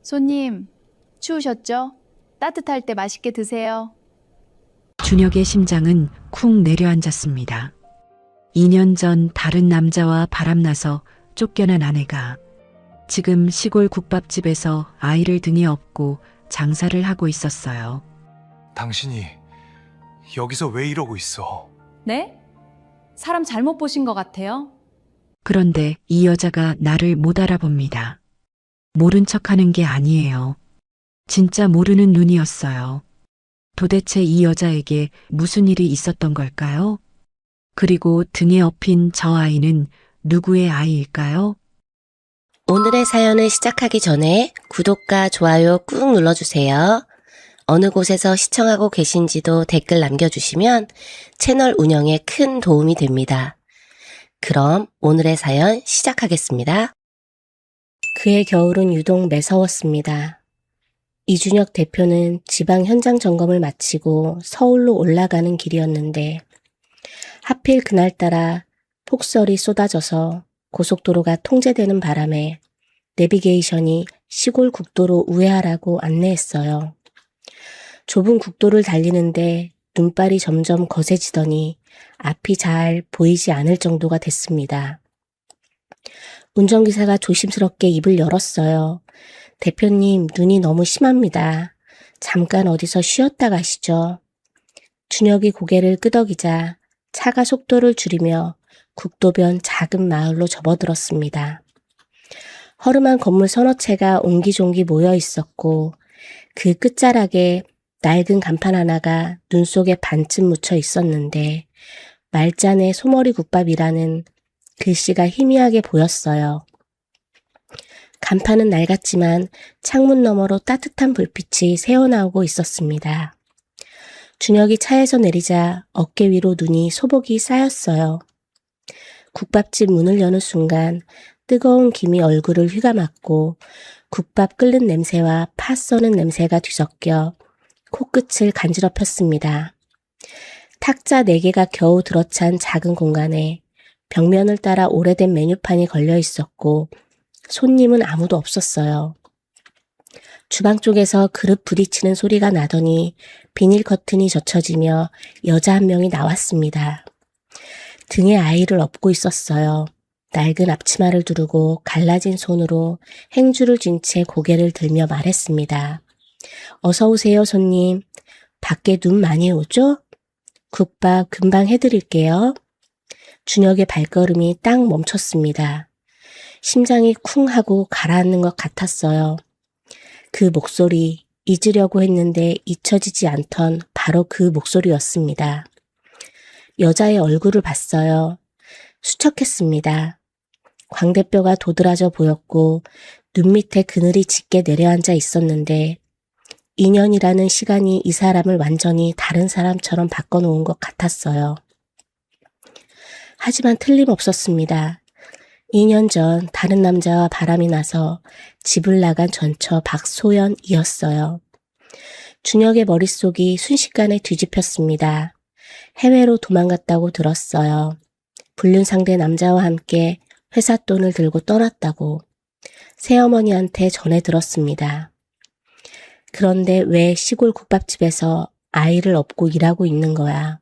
손님, 추우셨죠? 따뜻할 때 맛있게 드세요. 준혁의 심장은 쿵 내려앉았습니다. 2년 전 다른 남자와 바람나서 쫓겨난 아내가 지금 시골 국밥집에서 아이를 등에 업고 장사를 하고 있었어요. 당신이 여기서 왜 이러고 있어? 네? 사람 잘못 보신 것 같아요. 그런데 이 여자가 나를 못 알아봅니다. 모른 척하는 게 아니에요. 진짜 모르는 눈이었어요. 도대체 이 여자에게 무슨 일이 있었던 걸까요? 그리고 등에 업힌 저 아이는 누구의 아이일까요? 오늘의 사연을 시작하기 전에 구독과 좋아요 꾹 눌러주세요. 어느 곳에서 시청하고 계신지도 댓글 남겨주시면 채널 운영에 큰 도움이 됩니다. 그럼 오늘의 사연 시작하겠습니다. 그해 겨울은 유독 매서웠습니다. 이준혁 대표는 지방 현장 점검을 마치고 서울로 올라가는 길이었는데 하필 그날따라 폭설이 쏟아져서 고속도로가 통제되는 바람에 내비게이션이 시골 국도로 우회하라고 안내했어요. 좁은 국도를 달리는데 눈발이 점점 거세지더니 앞이 잘 보이지 않을 정도가 됐습니다. 운전기사가 조심스럽게 입을 열었어요. 대표님, 눈이 너무 심합니다. 잠깐 어디서 쉬었다 가시죠. 준혁이 고개를 끄덕이자 차가 속도를 줄이며 국도변 작은 마을로 접어들었습니다. 허름한 건물 서너 채가 옹기종기 모여 있었고 그 끝자락에 낡은 간판 하나가 눈 속에 반쯤 묻혀 있었는데 말잔의 소머리 국밥이라는 글씨가 희미하게 보였어요. 간판은 낡았지만 창문 너머로 따뜻한 불빛이 새어나오고 있었습니다. 준혁이 차에서 내리자 어깨 위로 눈이 소복이 쌓였어요. 국밥집 문을 여는 순간 뜨거운 김이 얼굴을 휘감았고 국밥 끓는 냄새와 파 써는 냄새가 뒤섞여 코끝을 간지럽혔습니다. 탁자 4개가 겨우 들어찬 작은 공간에 벽면을 따라 오래된 메뉴판이 걸려 있었고 손님은 아무도 없었어요. 주방 쪽에서 그릇 부딪히는 소리가 나더니 비닐 커튼이 젖혀지며 여자 한 명이 나왔습니다. 등에 아이를 업고 있었어요. 낡은 앞치마를 두르고 갈라진 손으로 행주를 쥔 채 고개를 들며 말했습니다. 어서 오세요, 손님. 밖에 눈 많이 오죠? 국밥 금방 해드릴게요. 준혁의 발걸음이 딱 멈췄습니다. 심장이 쿵 하고 가라앉는 것 같았어요. 그 목소리, 잊으려고 했는데 잊혀지지 않던 바로 그 목소리였습니다. 여자의 얼굴을 봤어요. 수척했습니다. 광대뼈가 도드라져 보였고 눈 밑에 그늘이 짙게 내려앉아 있었는데 2년이라는 시간이 이 사람을 완전히 다른 사람처럼 바꿔놓은 것 같았어요. 하지만 틀림없었습니다. 2년 전 다른 남자와 바람이 나서 집을 나간 전처 박소연이었어요. 준혁의 머릿속이 순식간에 뒤집혔습니다. 해외로 도망갔다고 들었어요. 불륜상대 남자와 함께 회사 돈을 들고 떠났다고 새어머니한테 전해 들었습니다. 그런데 왜 시골 국밥집에서 아이를 업고 일하고 있는 거야?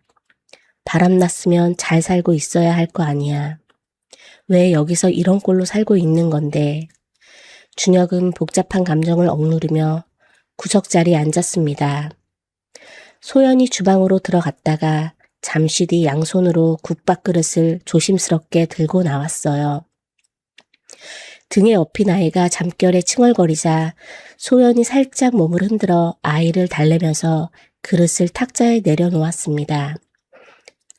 바람났으면 잘 살고 있어야 할 거 아니야. 왜 여기서 이런 꼴로 살고 있는 건데? 준혁은 복잡한 감정을 억누르며 구석자리에 앉았습니다. 소연이 주방으로 들어갔다가 잠시 뒤 양손으로 국밥 그릇을 조심스럽게 들고 나왔어요. 등에 업힌 아이가 잠결에 칭얼거리자 소연이 살짝 몸을 흔들어 아이를 달래면서 그릇을 탁자에 내려놓았습니다.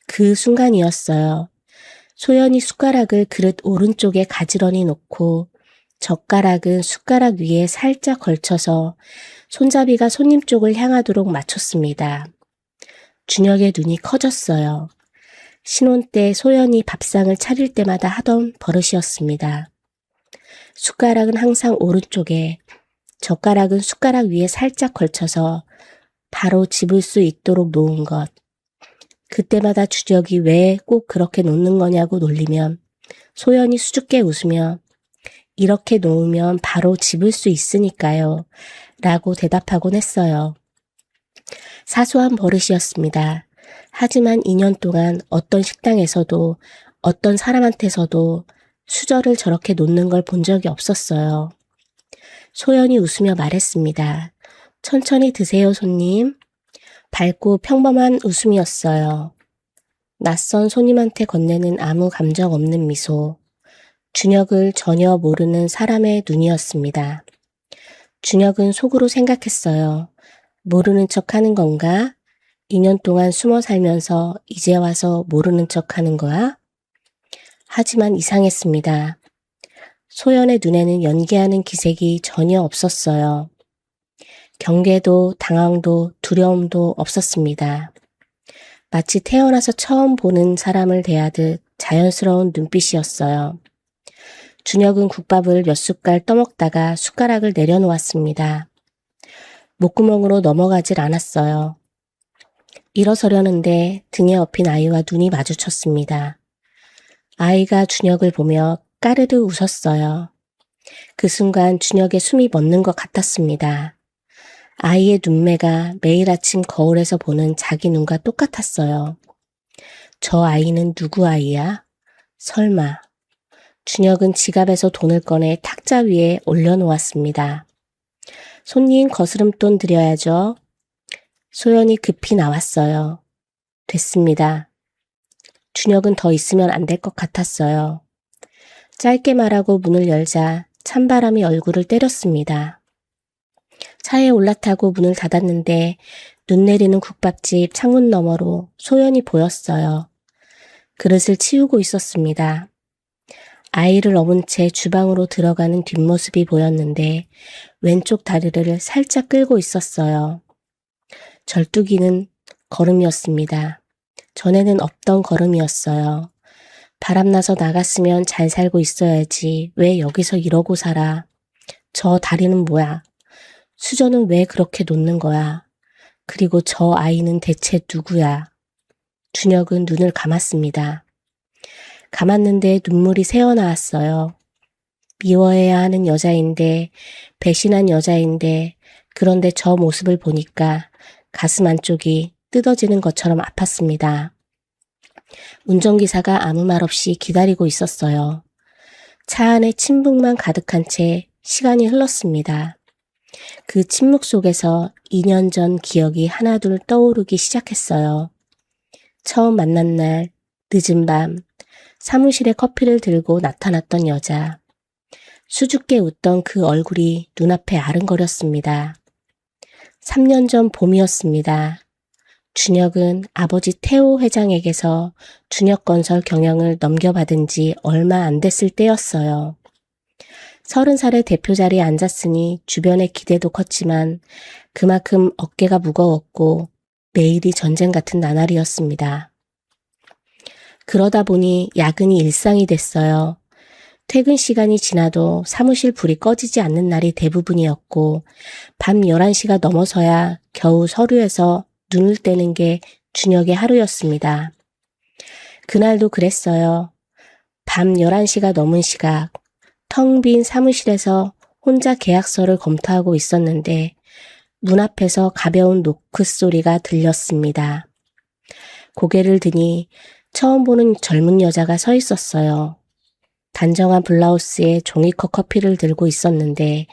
그 순간이었어요. 소연이 숟가락을 그릇 오른쪽에 가지런히 놓고 젓가락은 숟가락 위에 살짝 걸쳐서 손잡이가 손님 쪽을 향하도록 맞췄습니다. 준혁의 눈이 커졌어요. 신혼 때 소연이 밥상을 차릴 때마다 하던 버릇이었습니다. 숟가락은 항상 오른쪽에, 젓가락은 숟가락 위에 살짝 걸쳐서 바로 집을 수 있도록 놓은 것. 그때마다 준혁이 왜 꼭 그렇게 놓는 거냐고 놀리면 소연이 수줍게 웃으며 이렇게 놓으면 바로 집을 수 있으니까요. 라고 대답하곤 했어요. 사소한 버릇이었습니다. 하지만 2년 동안 어떤 식당에서도 어떤 사람한테서도 수저를 저렇게 놓는 걸 본 적이 없었어요. 소연이 웃으며 말했습니다. 천천히 드세요, 손님. 밝고 평범한 웃음이었어요. 낯선 손님한테 건네는 아무 감정 없는 미소. 준혁을 전혀 모르는 사람의 눈이었습니다. 준혁은 속으로 생각했어요. 모르는 척 하는 건가? 2년 동안 숨어 살면서 이제 와서 모르는 척 하는 거야? 하지만 이상했습니다. 소연의 눈에는 연기하는 기색이 전혀 없었어요. 경계도 당황도 두려움도 없었습니다. 마치 태어나서 처음 보는 사람을 대하듯 자연스러운 눈빛이었어요. 준혁은 국밥을 몇 숟갈 떠먹다가 숟가락을 내려놓았습니다. 목구멍으로 넘어가질 않았어요. 일어서려는데 등에 업힌 아이와 눈이 마주쳤습니다. 아이가 준혁을 보며 까르르 웃었어요. 그 순간 준혁의 숨이 멎는 것 같았습니다. 아이의 눈매가 매일 아침 거울에서 보는 자기 눈과 똑같았어요. 저 아이는 누구 아이야? 설마. 준혁은 지갑에서 돈을 꺼내 탁자 위에 올려놓았습니다. 손님 거스름돈 드려야죠. 소연이 급히 나왔어요. 됐습니다. 준혁은 더 있으면 안 될 것 같았어요. 짧게 말하고 문을 열자 찬바람이 얼굴을 때렸습니다. 차에 올라타고 문을 닫았는데 눈 내리는 국밥집 창문 너머로 소연이 보였어요. 그릇을 치우고 있었습니다. 아이를 업은 채 주방으로 들어가는 뒷모습이 보였는데 왼쪽 다리를 살짝 끌고 있었어요. 절뚝이는 걸음이었습니다. 전에는 없던 걸음이었어요. 바람나서 나갔으면 잘 살고 있어야지 왜 여기서 이러고 살아. 저 다리는 뭐야? 수저는 왜 그렇게 놓는 거야? 그리고 저 아이는 대체 누구야? 준혁은 눈을 감았습니다. 감았는데 눈물이 새어나왔어요. 미워해야 하는 여자인데, 배신한 여자인데, 그런데 저 모습을 보니까 가슴 안쪽이 뜯어지는 것처럼 아팠습니다. 운전기사가 아무 말 없이 기다리고 있었어요. 차 안에 침묵만 가득한 채 시간이 흘렀습니다. 그 침묵 속에서 2년 전 기억이 하나둘 떠오르기 시작했어요. 처음 만난 날, 늦은 밤, 사무실에 커피를 들고 나타났던 여자. 수줍게 웃던 그 얼굴이 눈앞에 아른거렸습니다. 3년 전 봄이었습니다. 준혁은 아버지 태호 회장에게서 준혁건설 경영을 넘겨받은 지 얼마 안 됐을 때였어요. 30살의 대표 자리에 앉았으니 주변의 기대도 컸지만 그만큼 어깨가 무거웠고 매일이 전쟁 같은 나날이었습니다. 그러다 보니 야근이 일상이 됐어요. 퇴근 시간이 지나도 사무실 불이 꺼지지 않는 날이 대부분이었고 밤 11시가 넘어서야 겨우 서류에서 눈을 떼는 게 준혁의 하루였습니다. 그날도 그랬어요. 밤 11시가 넘은 시각, 텅 빈 사무실에서 혼자 계약서를 검토하고 있었는데 문 앞에서 가벼운 노크 소리가 들렸습니다. 고개를 드니 처음 보는 젊은 여자가 서 있었어요. 단정한 블라우스에 종이컵 커피를 들고 있었는데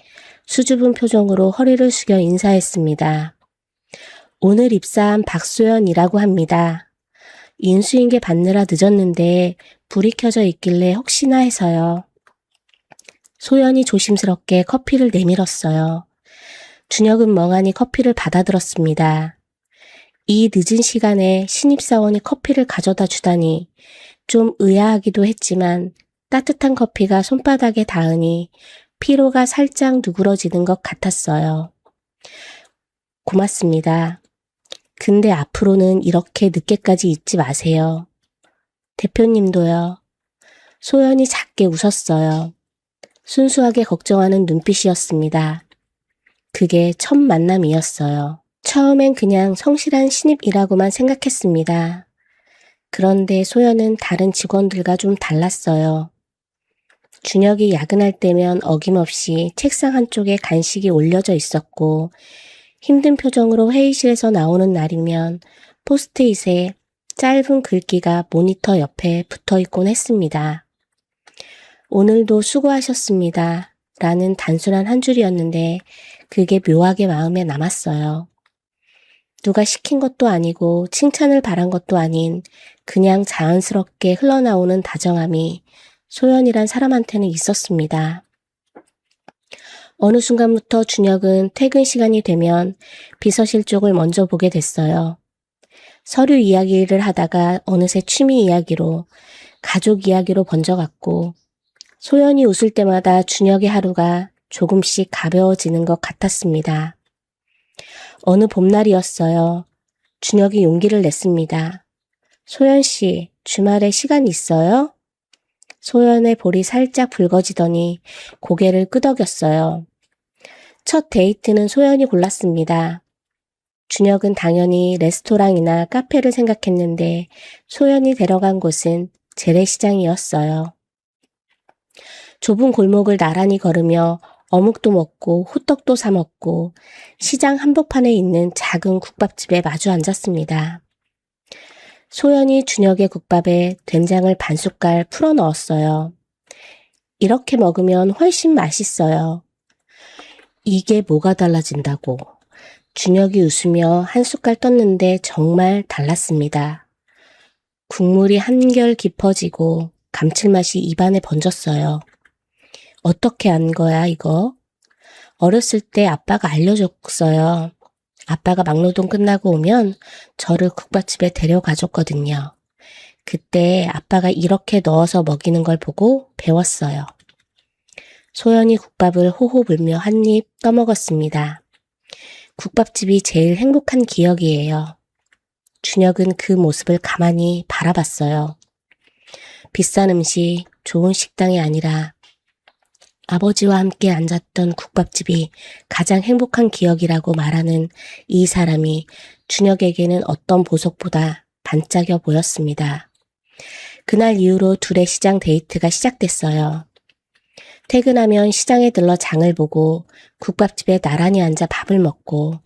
수줍은 표정으로 허리를 숙여 인사했습니다. 오늘 입사한 박소연이라고 합니다. 인수인계 받느라 늦었는데 불이 켜져 있길래 혹시나 해서요. 소연이 조심스럽게 커피를 내밀었어요. 준혁은 멍하니 커피를 받아들었습니다. 이 늦은 시간에 신입사원이 커피를 가져다 주다니 좀 의아하기도 했지만 따뜻한 커피가 손바닥에 닿으니 피로가 살짝 누그러지는 것 같았어요. 고맙습니다. 근데 앞으로는 이렇게 늦게까지 있지 마세요. 대표님도요. 소연이 작게 웃었어요. 순수하게 걱정하는 눈빛이었습니다. 그게 첫 만남이었어요. 처음엔 그냥 성실한 신입이라고만 생각했습니다. 그런데 소연은 다른 직원들과 좀 달랐어요. 준혁이 야근할 때면 어김없이 책상 한쪽에 간식이 올려져 있었고 힘든 표정으로 회의실에서 나오는 날이면 포스트잇에 짧은 글귀가 모니터 옆에 붙어 있곤 했습니다. 오늘도 수고하셨습니다. 라는 단순한 한 줄이었는데 그게 묘하게 마음에 남았어요. 누가 시킨 것도 아니고 칭찬을 바란 것도 아닌 그냥 자연스럽게 흘러나오는 다정함이 소연이란 사람한테는 있었습니다. 어느 순간부터 준혁은 퇴근 시간이 되면 비서실 쪽을 먼저 보게 됐어요. 서류 이야기를 하다가 어느새 취미 이야기로, 가족 이야기로 번져갔고 소연이 웃을 때마다 준혁의 하루가 조금씩 가벼워지는 것 같았습니다. 어느 봄날이었어요. 준혁이 용기를 냈습니다. 소연 씨, 주말에 시간 있어요? 소연의 볼이 살짝 붉어지더니 고개를 끄덕였어요. 첫 데이트는 소연이 골랐습니다. 준혁은 당연히 레스토랑이나 카페를 생각했는데 소연이 데려간 곳은 재래시장이었어요. 좁은 골목을 나란히 걸으며 어묵도 먹고 호떡도 사 먹고 시장 한복판에 있는 작은 국밥집에 마주 앉았습니다. 소연이 준혁의 국밥에 된장을 반 숟갈 풀어 넣었어요. 이렇게 먹으면 훨씬 맛있어요. 이게 뭐가 달라진다고. 준혁이 웃으며 한 숟갈 떴는데 정말 달랐습니다. 국물이 한결 깊어지고 감칠맛이 입안에 번졌어요. 어떻게 안 거야, 이거? 어렸을 때 아빠가 알려줬어요. 아빠가 막노동 끝나고 오면 저를 국밥집에 데려가줬거든요. 그때 아빠가 이렇게 넣어서 먹이는 걸 보고 배웠어요. 소연이 국밥을 호호 불며 한 입 떠먹었습니다. 국밥집이 제일 행복한 기억이에요. 준혁은 그 모습을 가만히 바라봤어요. 비싼 음식, 좋은 식당이 아니라 아버지와 함께 앉았던 국밥집이 가장 행복한 기억이라고 말하는 이 사람이 준혁에게는 어떤 보석보다 반짝여 보였습니다. 그날 이후로 둘의 시장 데이트가 시작됐어요. 퇴근하면 시장에 들러 장을 보고 국밥집에 나란히 앉아 밥을 먹고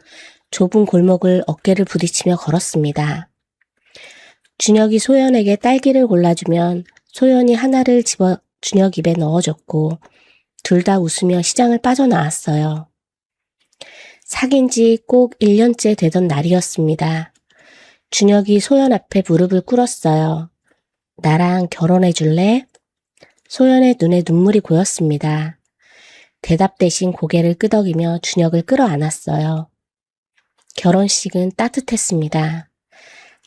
좁은 골목을 어깨를 부딪히며 걸었습니다. 준혁이 소연에게 딸기를 골라주면 소연이 하나를 집어 준혁 입에 넣어줬고 둘 다 웃으며 시장을 빠져나왔어요. 사귄 지 꼭 1년째 되던 날이었습니다. 준혁이 소연 앞에 무릎을 꿇었어요. 나랑 결혼해 줄래? 소연의 눈에 눈물이 고였습니다. 대답 대신 고개를 끄덕이며 준혁을 끌어안았어요. 결혼식은 따뜻했습니다.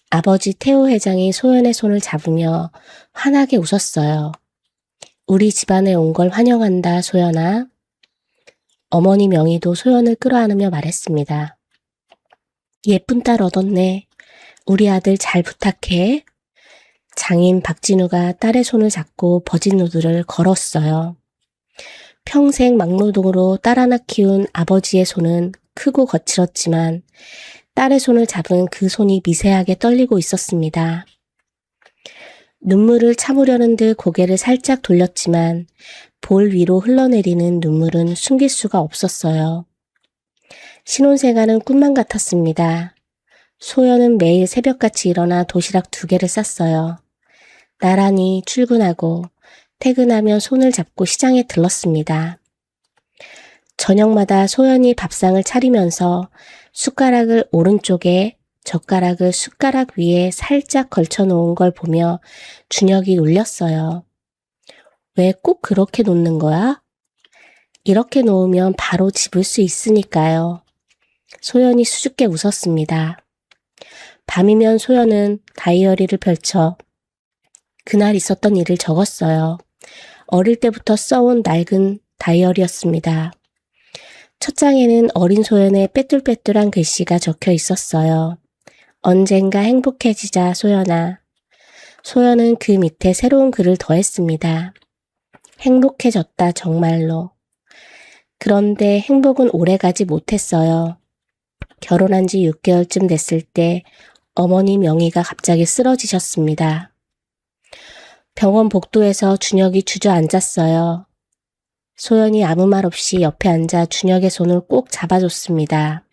아버지 태호 회장이 소연의 손을 잡으며 환하게 웃었어요. 우리 집안에 온 걸 환영한다, 소연아. 어머니 명희도 소연을 끌어안으며 말했습니다. 예쁜 딸 얻었네. 우리 아들 잘 부탁해. 장인 박진우가 딸의 손을 잡고 버진노드를 걸었어요. 평생 막노동으로 딸 하나 키운 아버지의 손은 크고 거칠었지만 딸의 손을 잡은 그 손이 미세하게 떨리고 있었습니다. 눈물을 참으려는 듯 고개를 살짝 돌렸지만 볼 위로 흘러내리는 눈물은 숨길 수가 없었어요. 신혼생활은 꿈만 같았습니다. 소연은 매일 새벽같이 일어나 도시락 2개를 쌌어요. 나란히 출근하고 퇴근하면 손을 잡고 시장에 들렀습니다. 저녁마다 소연이 밥상을 차리면서 숟가락을 오른쪽에 젓가락을 숟가락 위에 살짝 걸쳐놓은 걸 보며 준혁이 울렸어요. 왜 꼭 그렇게 놓는 거야? 이렇게 놓으면 바로 집을 수 있으니까요. 소연이 수줍게 웃었습니다. 밤이면 소연은 다이어리를 펼쳐 그날 있었던 일을 적었어요. 어릴 때부터 써온 낡은 다이어리였습니다. 첫 장에는 어린 소연의 빼뚤빼뚤한 글씨가 적혀 있었어요. 언젠가 행복해지자, 소연아. 소연은 그 밑에 새로운 글을 더했습니다. 행복해졌다, 정말로. 그런데 행복은 오래가지 못했어요. 결혼한 지 6개월쯤 됐을 때 어머니 명희가 갑자기 쓰러지셨습니다. 병원 복도에서 준혁이 주저앉았어요. 소연이 아무 말 없이 옆에 앉아 준혁의 손을 꼭 잡아줬습니다.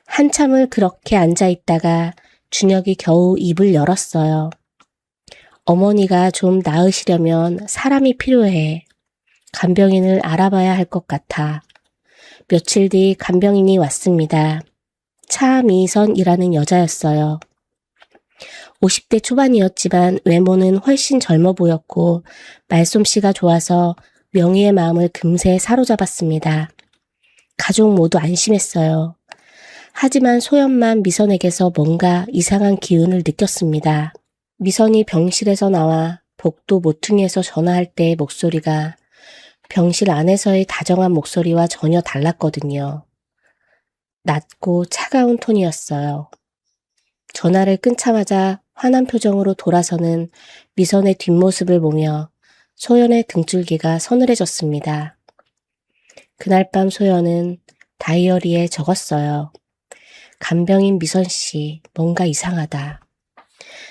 한참을 그렇게 앉아있다가 준혁이 겨우 입을 열었어요. 어머니가 좀 나으시려면 사람이 필요해. 간병인을 알아봐야 할 것 같아. 며칠 뒤 간병인이 왔습니다. 차미선이라는 여자였어요. 50대 초반이었지만 외모는 훨씬 젊어 보였고 말솜씨가 좋아서 명희의 마음을 금세 사로잡았습니다. 가족 모두 안심했어요. 하지만 소연만 미선에게서 뭔가 이상한 기운을 느꼈습니다. 미선이 병실에서 나와 복도 모퉁이에서 전화할 때의 목소리가 병실 안에서의 다정한 목소리와 전혀 달랐거든요. 낮고 차가운 톤이었어요. 전화를 끊자마자 화난 표정으로 돌아서는 미선의 뒷모습을 보며 소연의 등줄기가 서늘해졌습니다. 그날 밤 소연은 다이어리에 적었어요. 간병인 미선 씨, 뭔가 이상하다.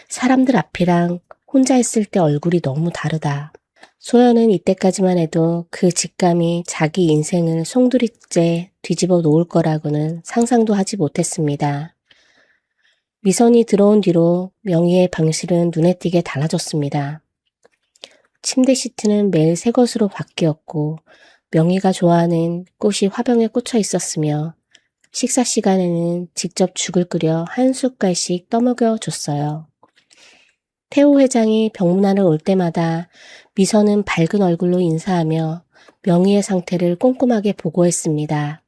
사람들 앞이랑 혼자 있을 때 얼굴이 너무 다르다. 소연은 이때까지만 해도 그 직감이 자기 인생을 송두리째 뒤집어 놓을 거라고는 상상도 하지 못했습니다. 미선이 들어온 뒤로 명희의 방실은 눈에 띄게 달라졌습니다. 침대 시트는 매일 새 것으로 바뀌었고 명희가 좋아하는 꽃이 화병에 꽂혀 있었으며 식사 시간에는 직접 죽을 끓여 한 숟갈씩 떠먹여 줬어요. 태호 회장이 병문안을 올 때마다 미선은 밝은 얼굴로 인사하며 명희의 상태를 꼼꼼하게 보고했습니다.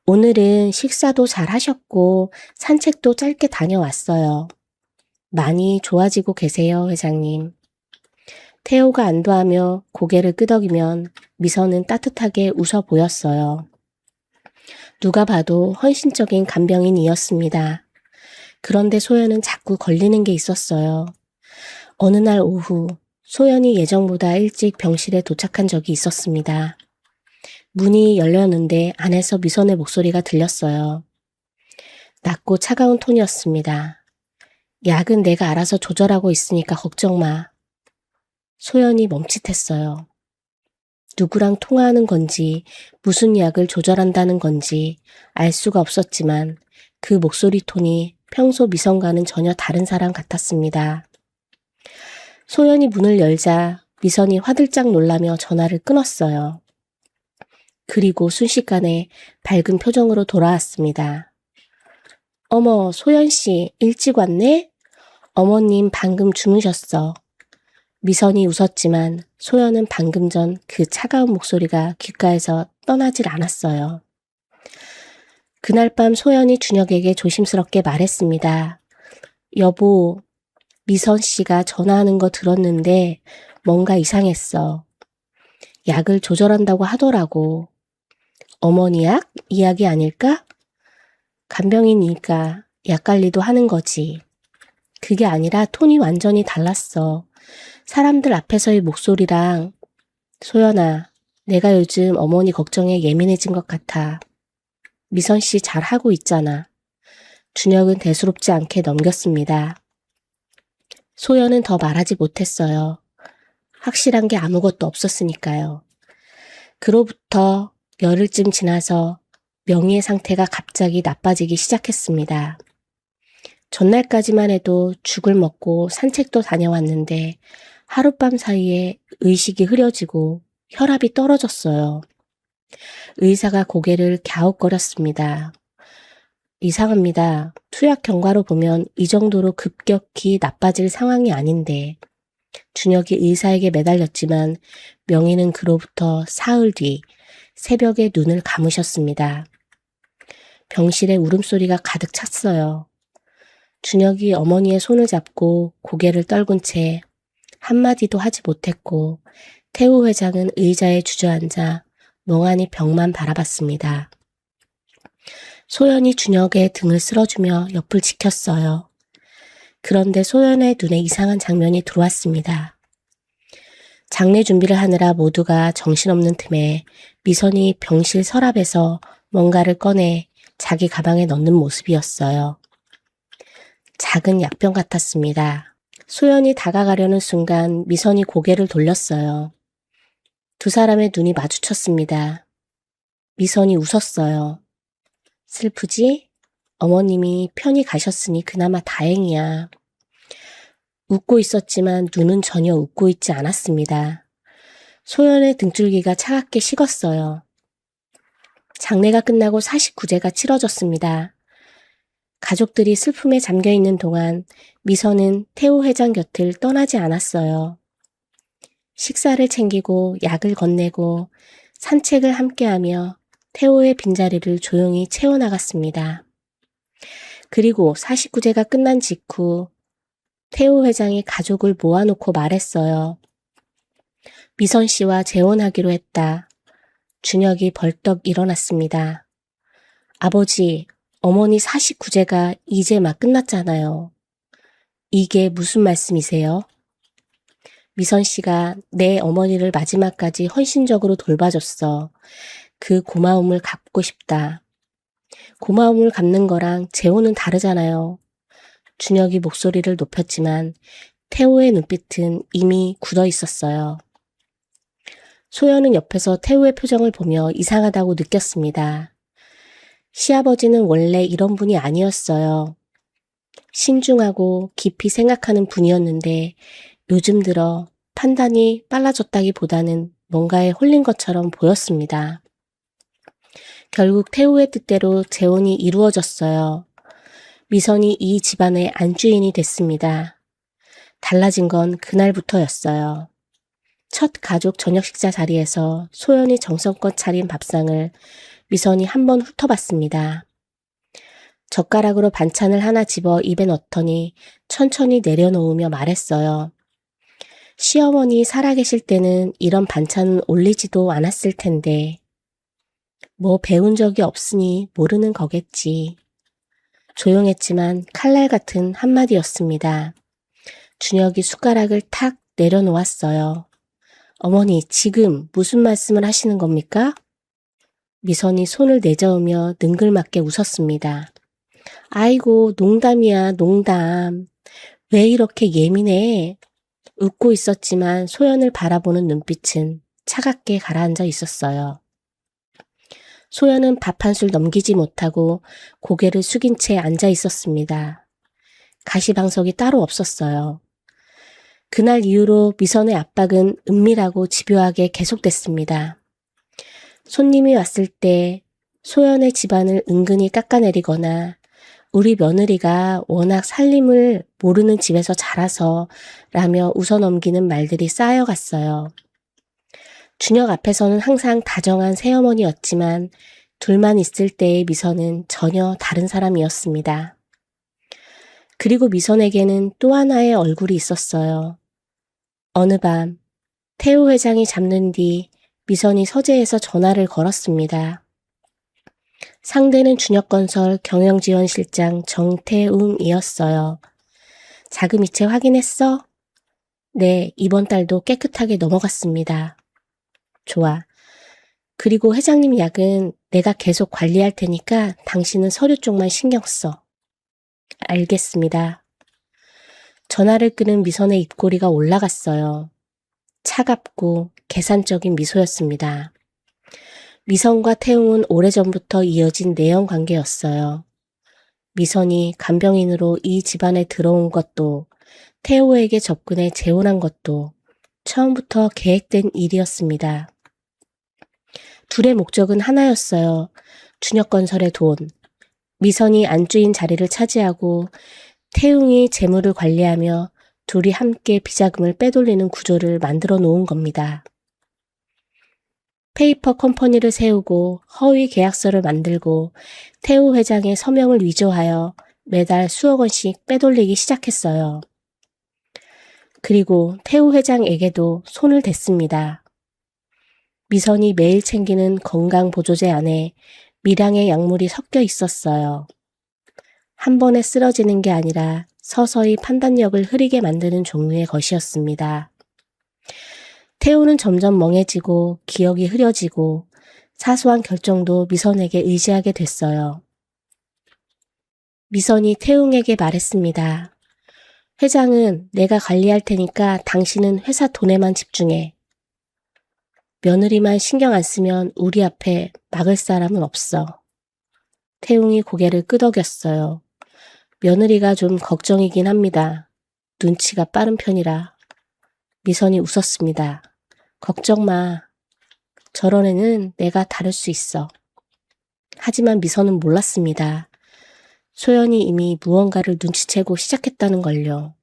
오늘은 식사도 잘 하셨고 산책도 짧게 다녀왔어요. 많이 좋아지고 계세요, 회장님. 태호가 안도하며 고개를 끄덕이면 미선은 따뜻하게 웃어 보였어요. 누가 봐도 헌신적인 간병인이었습니다. 그런데 소연은 자꾸 걸리는 게 있었어요. 어느 날 오후 소연이 예정보다 일찍 병실에 도착한 적이 있었습니다. 문이 열렸는데 안에서 미선의 목소리가 들렸어요. 낮고 차가운 톤이었습니다. 약은 내가 알아서 조절하고 있으니까 걱정 마. 소연이 멈칫했어요. 누구랑 통화하는 건지 무슨 약을 조절한다는 건지 알 수가 없었지만 그 목소리 톤이 평소 미선과는 전혀 다른 사람 같았습니다. 소연이 문을 열자 미선이 화들짝 놀라며 전화를 끊었어요. 그리고 순식간에 밝은 표정으로 돌아왔습니다. 어머, 소연씨, 일찍 왔네? 어머님 방금 주무셨어. 미선이 웃었지만 소연은 방금 전 그 차가운 목소리가 귓가에서 떠나질 않았어요. 그날 밤 소연이 준혁에게 조심스럽게 말했습니다. 여보, 미선 씨가 전화하는 거 들었는데 뭔가 이상했어. 약을 조절한다고 하더라고. 어머니 약? 이야기 아닐까? 간병인이니까 약 관리도 하는 거지. 그게 아니라 톤이 완전히 달랐어. 사람들 앞에서의 목소리랑. 소연아, 내가 요즘 어머니 걱정에 예민해진 것 같아. 미선 씨 잘하고 있잖아. 준혁은 대수롭지 않게 넘겼습니다. 소연은 더 말하지 못했어요. 확실한 게 아무것도 없었으니까요. 그로부터 열흘쯤 지나서 명희의 상태가 갑자기 나빠지기 시작했습니다. 전날까지만 해도 죽을 먹고 산책도 다녀왔는데 하룻밤 사이에 의식이 흐려지고 혈압이 떨어졌어요. 의사가 고개를 갸웃거렸습니다. 이상합니다. 투약 경과로 보면 이 정도로 급격히 나빠질 상황이 아닌데. 준혁이 의사에게 매달렸지만 명희는 그로부터 사흘 뒤 새벽에 눈을 감으셨습니다. 병실에 울음소리가 가득 찼어요. 준혁이 어머니의 손을 잡고 고개를 떨군 채 한마디도 하지 못했고 태호 회장은 의자에 주저앉아 멍하니 벽만 바라봤습니다. 소연이 준혁의 등을 쓸어주며 옆을 지켰어요. 그런데 소연의 눈에 이상한 장면이 들어왔습니다. 장례 준비를 하느라 모두가 정신없는 틈에 미선이 병실 서랍에서 뭔가를 꺼내 자기 가방에 넣는 모습이었어요. 작은 약병 같았습니다. 소연이 다가가려는 순간 미선이 고개를 돌렸어요. 두 사람의 눈이 마주쳤습니다. 미선이 웃었어요. 슬프지? 어머님이 편히 가셨으니 그나마 다행이야. 웃고 있었지만 눈은 전혀 웃고 있지 않았습니다. 소연의 등줄기가 차갑게 식었어요. 장례가 끝나고 49제가 치러졌습니다. 가족들이 슬픔에 잠겨있는 동안 미선은 태호 회장 곁을 떠나지 않았어요. 식사를 챙기고 약을 건네고 산책을 함께하며 태호의 빈자리를 조용히 채워나갔습니다. 그리고 49제가 끝난 직후 태호 회장이 가족을 모아놓고 말했어요. 미선 씨와 재혼하기로 했다. 준혁이 벌떡 일어났습니다. 아버지, 어머니 49제가 이제 막 끝났잖아요. 이게 무슨 말씀이세요? 미선 씨가 내 어머니를 마지막까지 헌신적으로 돌봐줬어. 그 고마움을 갚고 싶다. 고마움을 갚는 거랑 재혼은 다르잖아요. 준혁이 목소리를 높였지만 태호의 눈빛은 이미 굳어 있었어요. 소연은 옆에서 태호의 표정을 보며 이상하다고 느꼈습니다. 시아버지는 원래 이런 분이 아니었어요. 신중하고 깊이 생각하는 분이었는데 요즘 들어 판단이 빨라졌다기보다는 뭔가에 홀린 것처럼 보였습니다. 결국 태호의 뜻대로 재혼이 이루어졌어요. 미선이 이 집안의 안주인이 됐습니다. 달라진 건 그날부터였어요. 첫 가족 저녁 식사 자리에서 소연이 정성껏 차린 밥상을 미선이 한번 훑어봤습니다. 젓가락으로 반찬을 하나 집어 입에 넣더니 천천히 내려놓으며 말했어요. 시어머니 살아계실 때는 이런 반찬은 올리지도 않았을 텐데. 뭐 배운 적이 없으니 모르는 거겠지. 조용했지만 칼날 같은 한마디였습니다. 준혁이 숟가락을 탁 내려놓았어요. 어머니, 지금 무슨 말씀을 하시는 겁니까? 미선이 손을 내저으며 능글맞게 웃었습니다. 아이고, 농담이야, 농담. 왜 이렇게 예민해? 웃고 있었지만 소연을 바라보는 눈빛은 차갑게 가라앉아 있었어요. 소연은 밥 한 술 넘기지 못하고 고개를 숙인 채 앉아 있었습니다. 가시방석이 따로 없었어요. 그날 이후로 미선의 압박은 은밀하고 집요하게 계속됐습니다. 손님이 왔을 때 소연의 집안을 은근히 깎아내리거나 우리 며느리가 워낙 살림을 모르는 집에서 자라서 라며 웃어넘기는 말들이 쌓여갔어요. 준혁 앞에서는 항상 다정한 새어머니였지만 둘만 있을 때의 미선은 전혀 다른 사람이었습니다. 그리고 미선에게는 또 하나의 얼굴이 있었어요. 어느 밤 태호 회장이 잠든 뒤 미선이 서재에서 전화를 걸었습니다. 상대는 준혁건설 경영지원실장 정태웅이었어요. 자금 이체 확인했어? 네, 이번 달도 깨끗하게 넘어갔습니다. 좋아. 그리고 회장님 약은 내가 계속 관리할 테니까 당신은 서류 쪽만 신경 써. 알겠습니다. 전화를 끊은 미선의 입꼬리가 올라갔어요. 차갑고 계산적인 미소였습니다. 미선과 태웅은 오래전부터 이어진 내연 관계였어요. 미선이 간병인으로 이 집안에 들어온 것도 태호에게 접근해 재혼한 것도 처음부터 계획된 일이었습니다. 둘의 목적은 하나였어요. 준혁건설의 돈. 미선이 안주인 자리를 차지하고 태웅이 재물을 관리하며 둘이 함께 비자금을 빼돌리는 구조를 만들어 놓은 겁니다. 페이퍼 컴퍼니를 세우고 허위 계약서를 만들고 태우 회장의 서명을 위조하여 매달 수억 원씩 빼돌리기 시작했어요. 그리고 태우 회장에게도 손을 댔습니다. 미선이 매일 챙기는 건강보조제 안에 미량의 약물이 섞여 있었어요. 한 번에 쓰러지는 게 아니라 서서히 판단력을 흐리게 만드는 종류의 것이었습니다. 태우는 점점 멍해지고 기억이 흐려지고 사소한 결정도 미선에게 의지하게 됐어요. 미선이 태웅에게 말했습니다. 회장은 내가 관리할 테니까 당신은 회사 돈에만 집중해. 며느리만 신경 안 쓰면 우리 앞에 막을 사람은 없어. 태웅이 고개를 끄덕였어요. 며느리가 좀 걱정이긴 합니다. 눈치가 빠른 편이라. 미선이 웃었습니다. 걱정 마. 저런 애는 내가 다룰 수 있어. 하지만 미선은 몰랐습니다. 소연이 이미 무언가를 눈치채고 시작했다는 걸요.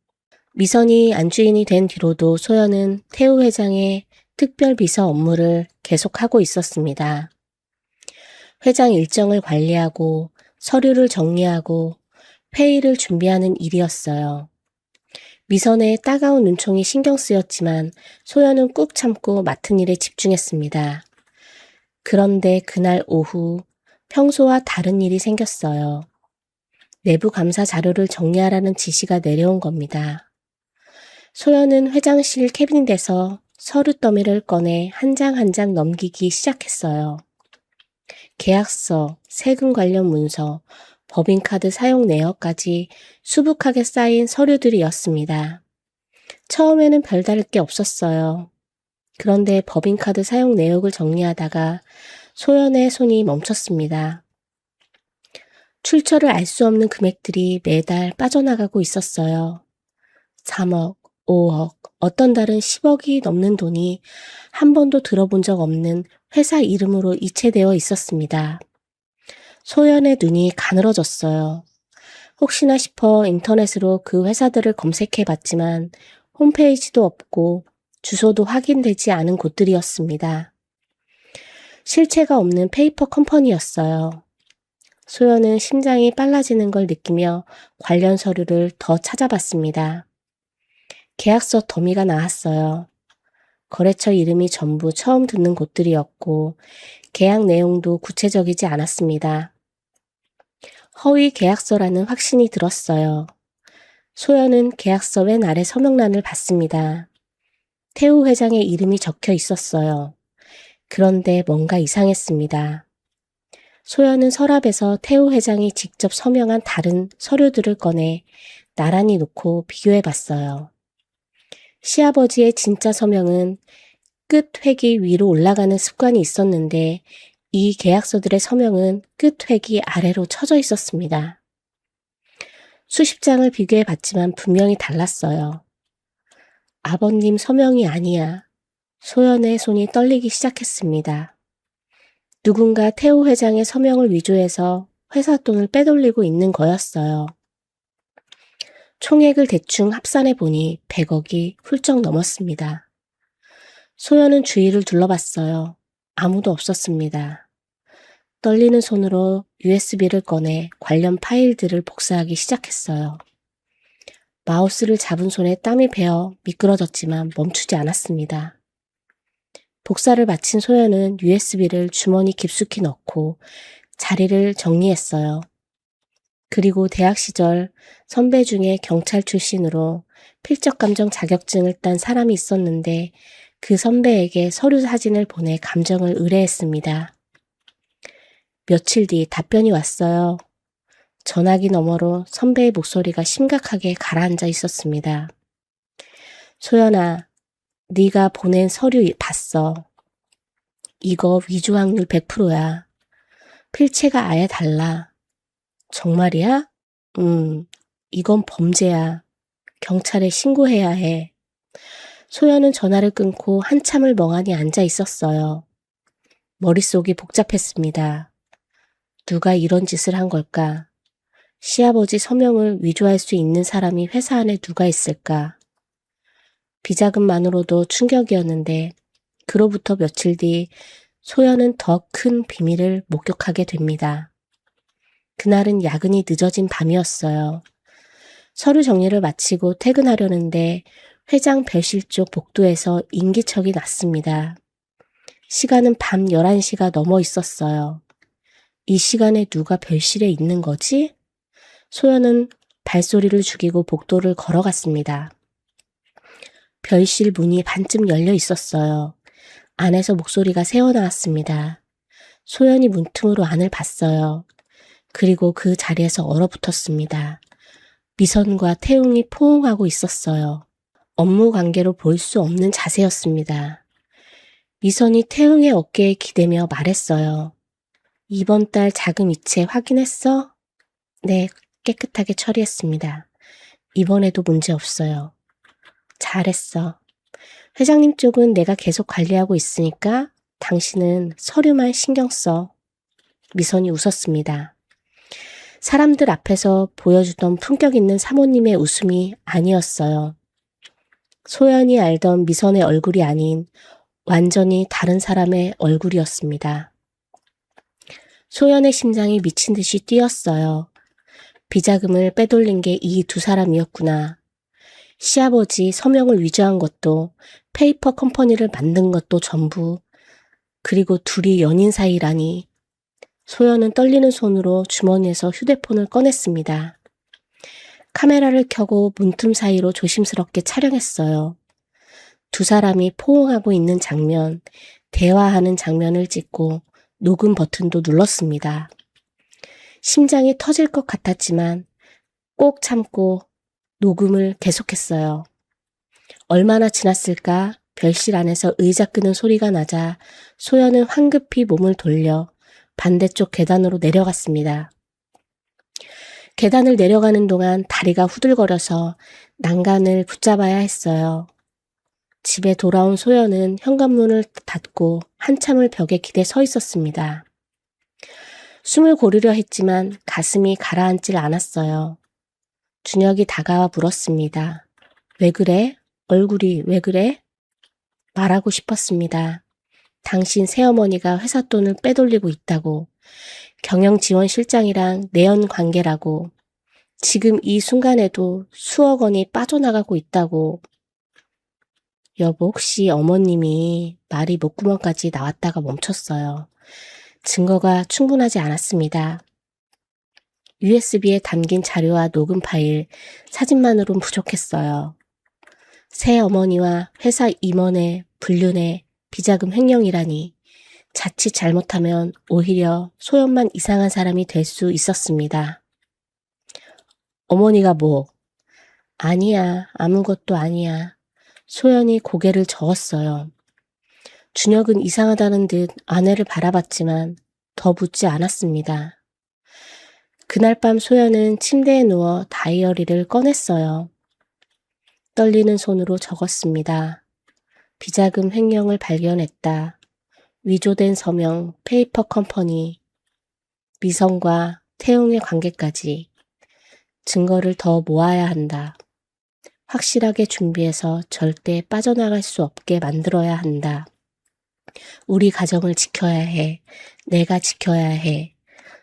미선이 안주인이 된 뒤로도 소연은 태우 회장의 특별 비서 업무를 계속하고 있었습니다. 회장 일정을 관리하고 서류를 정리하고 회의를 준비하는 일이었어요. 미선의 따가운 눈총이 신경 쓰였지만 소연은 꾹 참고 맡은 일에 집중했습니다. 그런데 그날 오후 평소와 다른 일이 생겼어요. 내부 감사 자료를 정리하라는 지시가 내려온 겁니다. 소연은 회장실 캐비닛에서 서류 더미를 꺼내 한 장 한 장 넘기기 시작했어요. 계약서, 세금 관련 문서, 법인카드 사용 내역까지 수북하게 쌓인 서류들이었습니다. 처음에는 별다를 게 없었어요. 그런데 법인카드 사용 내역을 정리하다가 소연의 손이 멈췄습니다. 출처를 알 수 없는 금액들이 매달 빠져나가고 있었어요. 3억, 5억, 어떤 달은 10억이 넘는 돈이 한 번도 들어본 적 없는 회사 이름으로 이체되어 있었습니다. 소연의 눈이 가늘어졌어요. 혹시나 싶어 인터넷으로 그 회사들을 검색해 봤지만 홈페이지도 없고 주소도 확인되지 않은 곳들이었습니다. 실체가 없는 페이퍼 컴퍼니였어요. 소연은 심장이 빨라지는 걸 느끼며 관련 서류를 더 찾아봤습니다. 계약서 더미가 나왔어요. 거래처 이름이 전부 처음 듣는 곳들이었고 계약 내용도 구체적이지 않았습니다. 허위 계약서라는 확신이 들었어요. 소연은 계약서 맨 아래 서명란을 봤습니다. 태우 회장의 이름이 적혀 있었어요. 그런데 뭔가 이상했습니다. 소연은 서랍에서 태우 회장이 직접 서명한 다른 서류들을 꺼내 나란히 놓고 비교해 봤어요. 시아버지의 진짜 서명은 끝 획이 위로 올라가는 습관이 있었는데 이 계약서들의 서명은 끝 획이 아래로 쳐져 있었습니다. 수십 장을 비교해 봤지만 분명히 달랐어요. 아버님 서명이 아니야. 소연의 손이 떨리기 시작했습니다. 누군가 태우 회장의 서명을 위조해서 회사 돈을 빼돌리고 있는 거였어요. 총액을 대충 합산해 보니 100억이 훌쩍 넘었습니다. 소연은 주위를 둘러봤어요. 아무도 없었습니다. 떨리는 손으로 USB를 꺼내 관련 파일들을 복사하기 시작했어요. 마우스를 잡은 손에 땀이 배어 미끄러졌지만 멈추지 않았습니다. 복사를 마친 소연은 USB를 주머니 깊숙이 넣고 자리를 정리했어요. 그리고 대학 시절 선배 중에 경찰 출신으로 필적감정 자격증을 딴 사람이 있었는데 그 선배에게 서류 사진을 보내 감정을 의뢰했습니다. 며칠 뒤 답변이 왔어요. 전화기 너머로 선배의 목소리가 심각하게 가라앉아 있었습니다. 소연아, 네가 보낸 서류 봤어. 이거 위조 확률 100%야. 필체가 아예 달라. 정말이야? 이건 범죄야. 경찰에 신고해야 해. 소연은 전화를 끊고 한참을 멍하니 앉아 있었어요. 머릿속이 복잡했습니다. 누가 이런 짓을 한 걸까? 시아버지 서명을 위조할 수 있는 사람이 회사 안에 누가 있을까? 비자금만으로도 충격이었는데 그로부터 며칠 뒤 소연은 더 큰 비밀을 목격하게 됩니다. 그날은 야근이 늦어진 밤이었어요. 서류 정리를 마치고 퇴근하려는데 회장 별실 쪽 복도에서 인기척이 났습니다. 시간은 밤 11시가 넘어 있었어요. 이 시간에 누가 별실에 있는 거지? 소연은 발소리를 죽이고 복도를 걸어갔습니다. 별실 문이 반쯤 열려 있었어요. 안에서 목소리가 새어나왔습니다. 소연이 문틈으로 안을 봤어요. 그리고 그 자리에서 얼어붙었습니다. 미선과 태웅이 포옹하고 있었어요. 업무 관계로 볼 수 없는 자세였습니다. 미선이 태웅의 어깨에 기대며 말했어요. 이번 달 자금 이체 확인했어? 네, 깨끗하게 처리했습니다. 이번에도 문제 없어요. 잘했어. 회장님 쪽은 내가 계속 관리하고 있으니까 당신은 서류만 신경 써. 미선이 웃었습니다. 사람들 앞에서 보여주던 품격 있는 사모님의 웃음이 아니었어요. 소연이 알던 미선의 얼굴이 아닌 완전히 다른 사람의 얼굴이었습니다. 소연의 심장이 미친 듯이 뛰었어요. 비자금을 빼돌린 게 이 두 사람이었구나. 시아버지 서명을 위조한 것도 페이퍼 컴퍼니를 만든 것도 전부 그리고 둘이 연인 사이라니. 소연은 떨리는 손으로 주머니에서 휴대폰을 꺼냈습니다. 카메라를 켜고 문틈 사이로 조심스럽게 촬영했어요. 두 사람이 포옹하고 있는 장면, 대화하는 장면을 찍고 녹음 버튼도 눌렀습니다. 심장이 터질 것 같았지만 꼭 참고 녹음을 계속했어요. 얼마나 지났을까? 별실 안에서 의자 끄는 소리가 나자 소연은 황급히 몸을 돌려 반대쪽 계단으로 내려갔습니다. 계단을 내려가는 동안 다리가 후들거려서 난간을 붙잡아야 했어요. 집에 돌아온 소연은 현관문을 닫고 한참을 벽에 기대 서 있었습니다. 숨을 고르려 했지만 가슴이 가라앉질 않았어요. 준혁이 다가와 물었습니다. 왜 그래? 얼굴이 왜 그래? 말하고 싶었습니다. 당신 새어머니가 회사 돈을 빼돌리고 있다고, 경영지원실장이랑 내연 관계라고, 지금 이 순간에도 수억 원이 빠져나가고 있다고. 여보, 혹시 어머님이 말이 목구멍까지 나왔다가 멈췄어요. 증거가 충분하지 않았습니다. USB에 담긴 자료와 녹음 파일, 사진만으론 부족했어요. 새 어머니와 회사 임원의 불륜의 비자금 횡령이라니 자칫 잘못하면 오히려 소연만 이상한 사람이 될 수 있었습니다. 어머니가 뭐? 아니야, 아무것도 아니야. 소연이 고개를 저었어요. 준혁은 이상하다는 듯 아내를 바라봤지만 더 묻지 않았습니다. 그날 밤 소연은 침대에 누워 다이어리를 꺼냈어요. 떨리는 손으로 적었습니다. 비자금 횡령을 발견했다. 위조된 서명, 페이퍼 컴퍼니, 미성과 태웅의 관계까지 증거를 더 모아야 한다. 확실하게 준비해서 절대 빠져나갈 수 없게 만들어야 한다. 우리 가정을 지켜야 해. 내가 지켜야 해.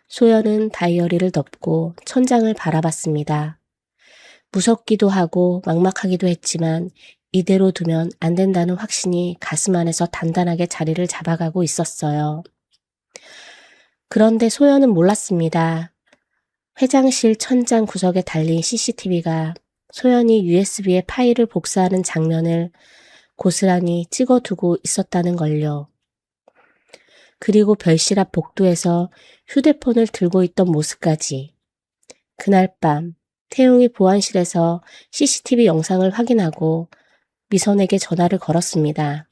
소연은 다이어리를 덮고 천장을 바라봤습니다. 무섭기도 하고 막막하기도 했지만 이대로 두면 안 된다는 확신이 가슴 안에서 단단하게 자리를 잡아가고 있었어요. 그런데 소연은 몰랐습니다. 회장실 천장 구석에 달린 CCTV가 소연이 USB에 파일을 복사하는 장면을 고스란히 찍어두고 있었다는 걸요. 그리고 별실 앞 복도에서 휴대폰을 들고 있던 모습까지. 그날 밤 태웅이 보안실에서 CCTV 영상을 확인하고 미선에게 전화를 걸었습니다.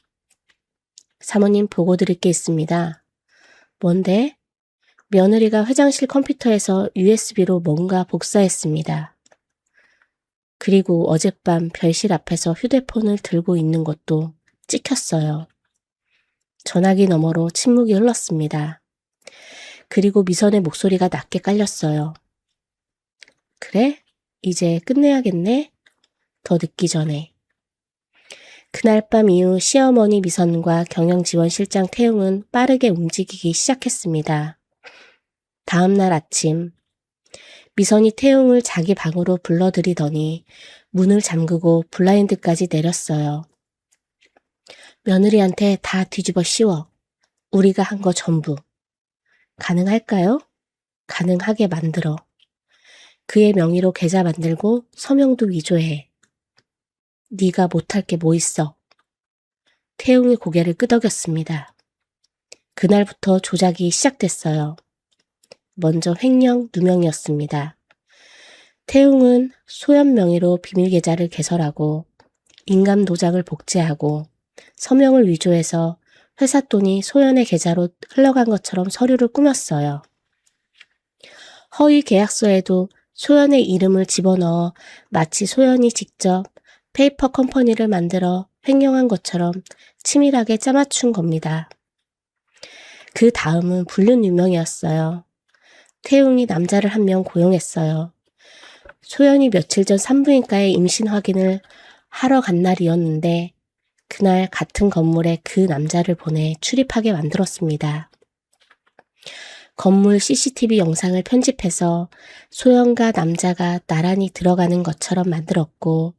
사모님 보고 드릴 게 있습니다. 뭔데? 며느리가 회장실 컴퓨터에서 USB로 뭔가 복사했습니다. 그리고 어젯밤 별실 앞에서 휴대폰을 들고 있는 것도 찍혔어요. 전화기 너머로 침묵이 흘렀습니다. 그리고 미선의 목소리가 낮게 깔렸어요. 그래? 이제 끝내야겠네? 더 늦기 전에. 그날 밤 이후 시어머니 미선과 경영지원실장 태웅은 빠르게 움직이기 시작했습니다. 다음 날 아침 미선이 태웅을 자기 방으로 불러들이더니 문을 잠그고 블라인드까지 내렸어요. 며느리한테 다 뒤집어 씌워. 우리가 한 거 전부. 가능할까요? 가능하게 만들어. 그의 명의로 계좌 만들고 서명도 위조해. 네가 못할 게 뭐 있어. 태웅이 고개를 끄덕였습니다. 그날부터 조작이 시작됐어요. 먼저 횡령 누명이었습니다. 태웅은 소연 명의로 비밀 계좌를 개설하고 인감 도장을 복제하고 서명을 위조해서 회사 돈이 소연의 계좌로 흘러간 것처럼 서류를 꾸몄어요. 허위 계약서에도 소연의 이름을 집어넣어 마치 소연이 직접 페이퍼 컴퍼니를 만들어 횡령한 것처럼 치밀하게 짜맞춘 겁니다. 그 다음은 불륜 유명이었어요. 태웅이 남자를 한 명 고용했어요. 소연이 며칠 전 산부인과에 임신 확인을 하러 간 날이었는데 그날 같은 건물에 그 남자를 보내 출입하게 만들었습니다. 건물 CCTV 영상을 편집해서 소연과 남자가 나란히 들어가는 것처럼 만들었고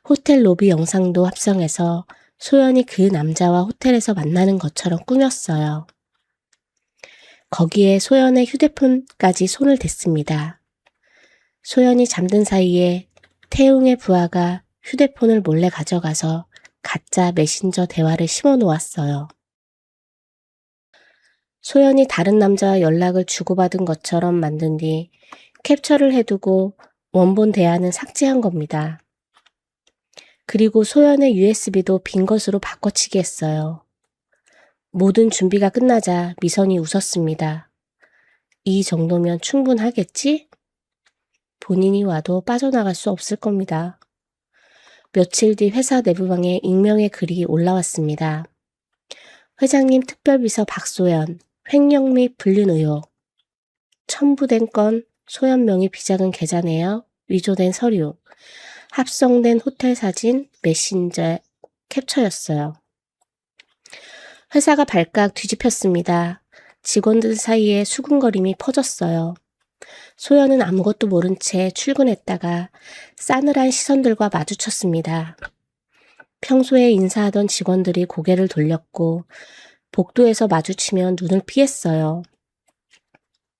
호텔 로비 영상도 합성해서 소연이 그 남자와 호텔에서 만나는 것처럼 꾸몄어요. 거기에 소연의 휴대폰까지 손을 댔습니다. 소연이 잠든 사이에 태웅의 부하가 휴대폰을 몰래 가져가서 가짜 메신저 대화를 심어 놓았어요. 소연이 다른 남자와 연락을 주고받은 것처럼 만든 뒤 캡처를 해두고 원본 대화는 삭제한 겁니다. 그리고 소연의 USB도 빈 것으로 바꿔치기 했어요. 모든 준비가 끝나자 미선이 웃었습니다. 이 정도면 충분하겠지? 본인이 와도 빠져나갈 수 없을 겁니다. 며칠 뒤 회사 내부방에 익명의 글이 올라왔습니다. 회장님 특별비서 박소연, 횡령 및 불륜 의혹. 첨부된 건 소연 명의 비자금 계좌 내역, 위조된 서류, 합성된 호텔 사진, 메신저 캡처였어요. 회사가 발칵 뒤집혔습니다. 직원들 사이에 수군거림이 퍼졌어요. 소연은 아무것도 모른 채 출근했다가 싸늘한 시선들과 마주쳤습니다. 평소에 인사하던 직원들이 고개를 돌렸고 복도에서 마주치면 눈을 피했어요.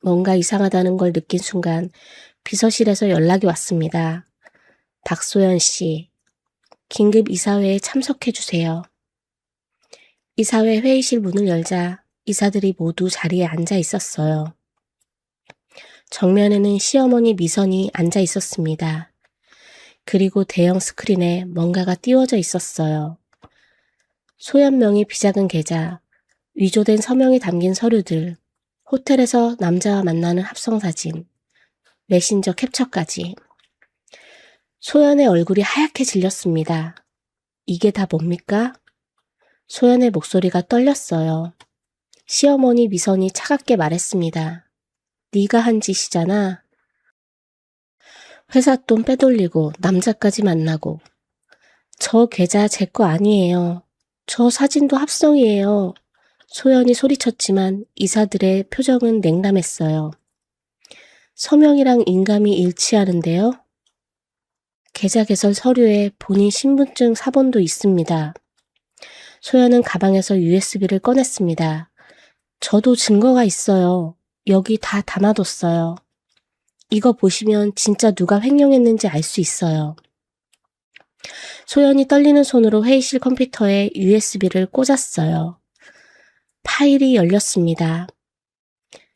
뭔가 이상하다는 걸 느낀 순간 비서실에서 연락이 왔습니다. 박소연 씨, 긴급 이사회에 참석해 주세요. 이사회 회의실 문을 열자 이사들이 모두 자리에 앉아 있었어요. 정면에는 시어머니 미선이 앉아 있었습니다. 그리고 대형 스크린에 뭔가가 띄워져 있었어요. 소연 명의 비자금 계좌, 위조된 서명이 담긴 서류들, 호텔에서 남자와 만나는 합성사진, 메신저 캡처까지. 소연의 얼굴이 하얗게 질렸습니다. 이게 다 뭡니까? 소연의 목소리가 떨렸어요. 시어머니 미선이 차갑게 말했습니다. 네가 한 짓이잖아. 회사 돈 빼돌리고 남자까지 만나고. 저 계좌 제 거 아니에요. 저 사진도 합성이에요. 소연이 소리쳤지만 이사들의 표정은 냉담했어요. 서명이랑 인감이 일치하는데요. 계좌 개설 서류에 본인 신분증 사본도 있습니다. 소연은 가방에서 USB를 꺼냈습니다. 저도 증거가 있어요. 여기 다 담아뒀어요. 이거 보시면 진짜 누가 횡령했는지 알 수 있어요. 소연이 떨리는 손으로 회의실 컴퓨터에 USB를 꽂았어요. 파일이 열렸습니다.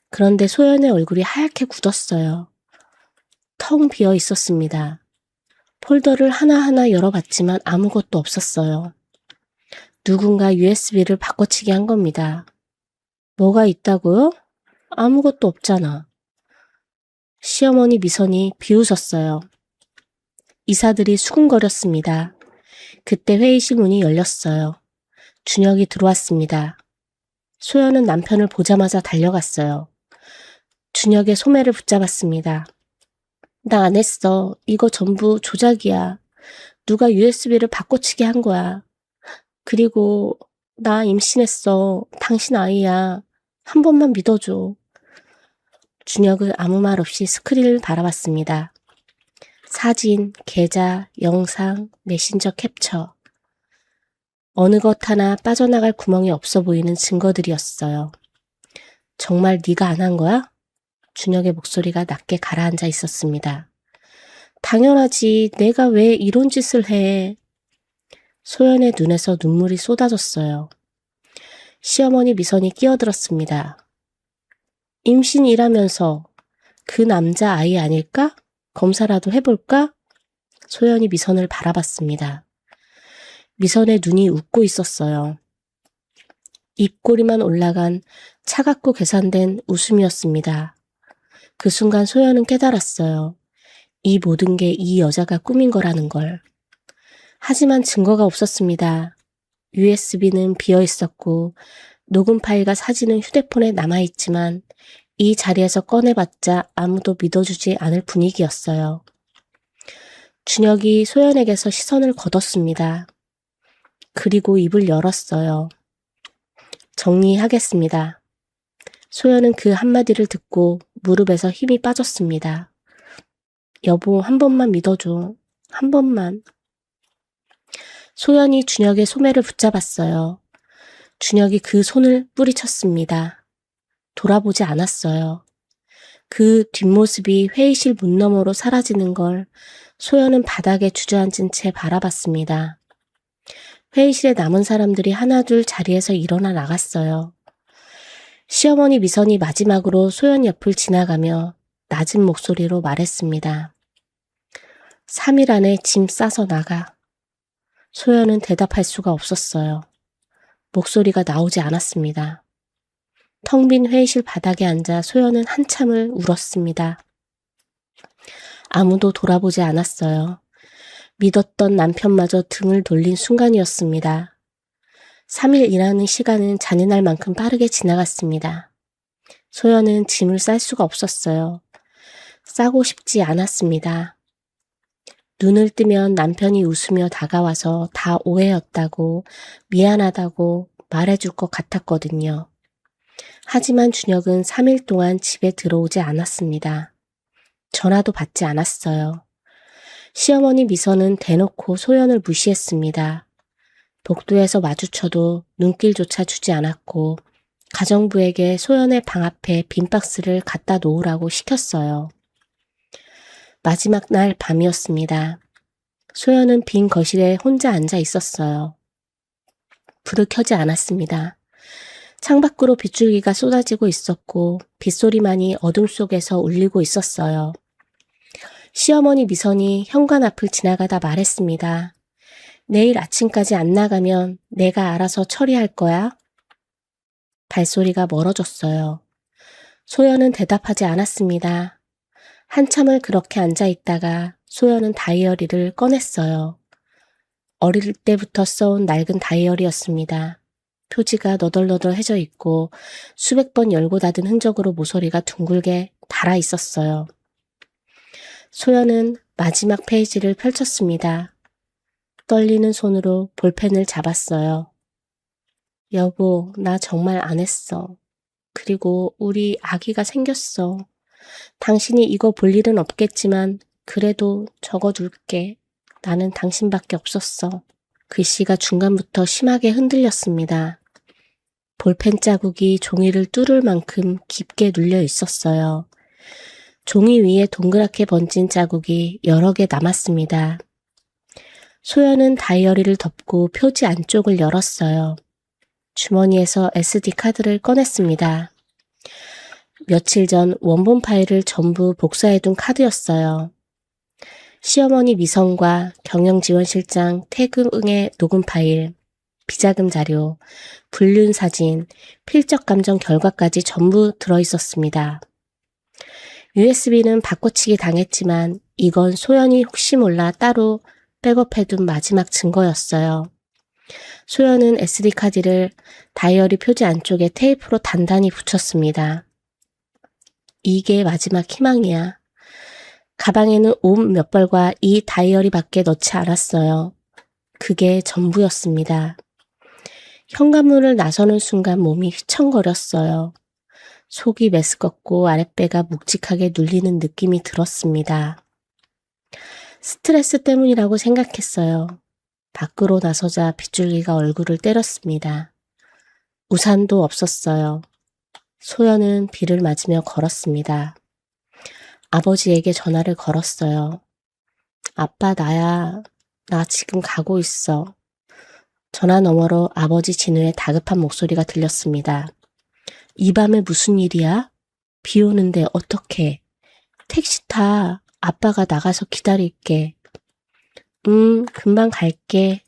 그런데 소연의 얼굴이 하얗게 굳었어요. 텅 비어 있었습니다. 폴더를 하나하나 열어봤지만 아무것도 없었어요. 누군가 USB를 바꿔치기 한 겁니다. 뭐가 있다고요? 아무것도 없잖아. 시어머니 미선이 비웃었어요. 이사들이 수군거렸습니다. 그때 회의실 문이 열렸어요. 준혁이 들어왔습니다. 소연은 남편을 보자마자 달려갔어요. 준혁의 소매를 붙잡았습니다. 나 안 했어. 이거 전부 조작이야. 누가 USB를 바꿔치기 한 거야. 그리고 나 임신했어. 당신 아이야. 한 번만 믿어줘. 준혁은 아무 말 없이 스크린을 바라봤습니다. 사진, 계좌, 영상, 메신저 캡처. 어느 것 하나 빠져나갈 구멍이 없어 보이는 증거들이었어요. 정말 네가 안 한 거야? 준혁의 목소리가 낮게 가라앉아 있었습니다. 당연하지. 내가 왜 이런 짓을 해. 소연의 눈에서 눈물이 쏟아졌어요. 시어머니 미선이 끼어들었습니다. 임신이라면서 그 남자 아이 아닐까? 검사라도 해볼까? 소연이 미선을 바라봤습니다. 미선의 눈이 웃고 있었어요. 입꼬리만 올라간 차갑고 계산된 웃음이었습니다. 그 순간 소연은 깨달았어요. 이 모든 게 이 여자가 꾸민 거라는 걸. 하지만 증거가 없었습니다. USB는 비어 있었고 녹음 파일과 사진은 휴대폰에 남아있지만 이 자리에서 꺼내봤자 아무도 믿어주지 않을 분위기였어요. 준혁이 소연에게서 시선을 거뒀습니다. 그리고 입을 열었어요. 정리하겠습니다. 소연은 그 한마디를 듣고 무릎에서 힘이 빠졌습니다. 여보, 한 번만 믿어줘. 한 번만. 소연이 준혁의 소매를 붙잡았어요. 준혁이 그 손을 뿌리쳤습니다. 돌아보지 않았어요. 그 뒷모습이 회의실 문 너머로 사라지는 걸 소연은 바닥에 주저앉은 채 바라봤습니다. 회의실에 남은 사람들이 하나둘 자리에서 일어나 나갔어요. 시어머니 미선이 마지막으로 소연 옆을 지나가며 낮은 목소리로 말했습니다. 3일 안에 짐 싸서 나가. 소연은 대답할 수가 없었어요. 목소리가 나오지 않았습니다. 텅 빈 회의실 바닥에 앉아 소연은 한참을 울었습니다. 아무도 돌아보지 않았어요. 믿었던 남편마저 등을 돌린 순간이었습니다. 3일 일하는 시간은 잔인할 만큼 빠르게 지나갔습니다. 소연은 짐을 쌀 수가 없었어요. 싸고 싶지 않았습니다. 눈을 뜨면 남편이 웃으며 다가와서 다 오해였다고 미안하다고 말해줄 것 같았거든요. 하지만 준혁은 3일 동안 집에 들어오지 않았습니다. 전화도 받지 않았어요. 시어머니 미선은 대놓고 소연을 무시했습니다. 복도에서 마주쳐도 눈길조차 주지 않았고 가정부에게 소연의 방 앞에 빈 박스를 갖다 놓으라고 시켰어요. 마지막 날 밤이었습니다. 소연은 빈 거실에 혼자 앉아 있었어요. 불을 켜지 않았습니다. 창밖으로 빗줄기가 쏟아지고 있었고 빗소리만이 어둠 속에서 울리고 있었어요. 시어머니 미선이 현관 앞을 지나가다 말했습니다. 내일 아침까지 안 나가면 내가 알아서 처리할 거야. 발소리가 멀어졌어요. 소연은 대답하지 않았습니다. 한참을 그렇게 앉아 있다가 소연은 다이어리를 꺼냈어요. 어릴 때부터 써온 낡은 다이어리였습니다. 표지가 너덜너덜해져 있고 수백 번 열고 닫은 흔적으로 모서리가 둥글게 달아 있었어요. 소연은 마지막 페이지를 펼쳤습니다. 떨리는 손으로 볼펜을 잡았어요. 여보, 나 정말 안 했어. 그리고 우리 아기가 생겼어. 당신이 이거 볼 일은 없겠지만 그래도 적어둘게. 나는 당신밖에 없었어. 글씨가 중간부터 심하게 흔들렸습니다. 볼펜 자국이 종이를 뚫을 만큼 깊게 눌려 있었어요. 종이 위에 동그랗게 번진 자국이 여러 개 남았습니다. 소연은 다이어리를 덮고 표지 안쪽을 열었어요. 주머니에서 SD 카드를 꺼냈습니다. 며칠 전 원본 파일을 전부 복사해둔 카드였어요. 시어머니 미선과 경영지원실장 퇴근의 녹음 파일, 비자금 자료, 불륜 사진, 필적 감정 결과까지 전부 들어있었습니다. USB는 바꿔치기 당했지만 이건 소연이 혹시 몰라 따로 백업해둔 마지막 증거였어요. 소연은 SD카드를 다이어리 표지 안쪽에 테이프로 단단히 붙였습니다. 이게 마지막 희망이야. 가방에는 옷 몇 벌과 이 다이어리밖에 넣지 않았어요. 그게 전부였습니다. 현관문을 나서는 순간 몸이 휘청거렸어요. 속이 메스껍고 아랫배가 묵직하게 눌리는 느낌이 들었습니다. 스트레스 때문이라고 생각했어요. 밖으로 나서자 빗줄기가 얼굴을 때렸습니다. 우산도 없었어요. 소연은 비를 맞으며 걸었습니다. 아버지에게 전화를 걸었어요. 아빠, 나야. 나 지금 가고 있어. 전화 너머로 아버지 진우의 다급한 목소리가 들렸습니다. 이 밤에 무슨 일이야? 비 오는데 어떡해? 택시 타. 아빠가 나가서 기다릴게. 금방 갈게.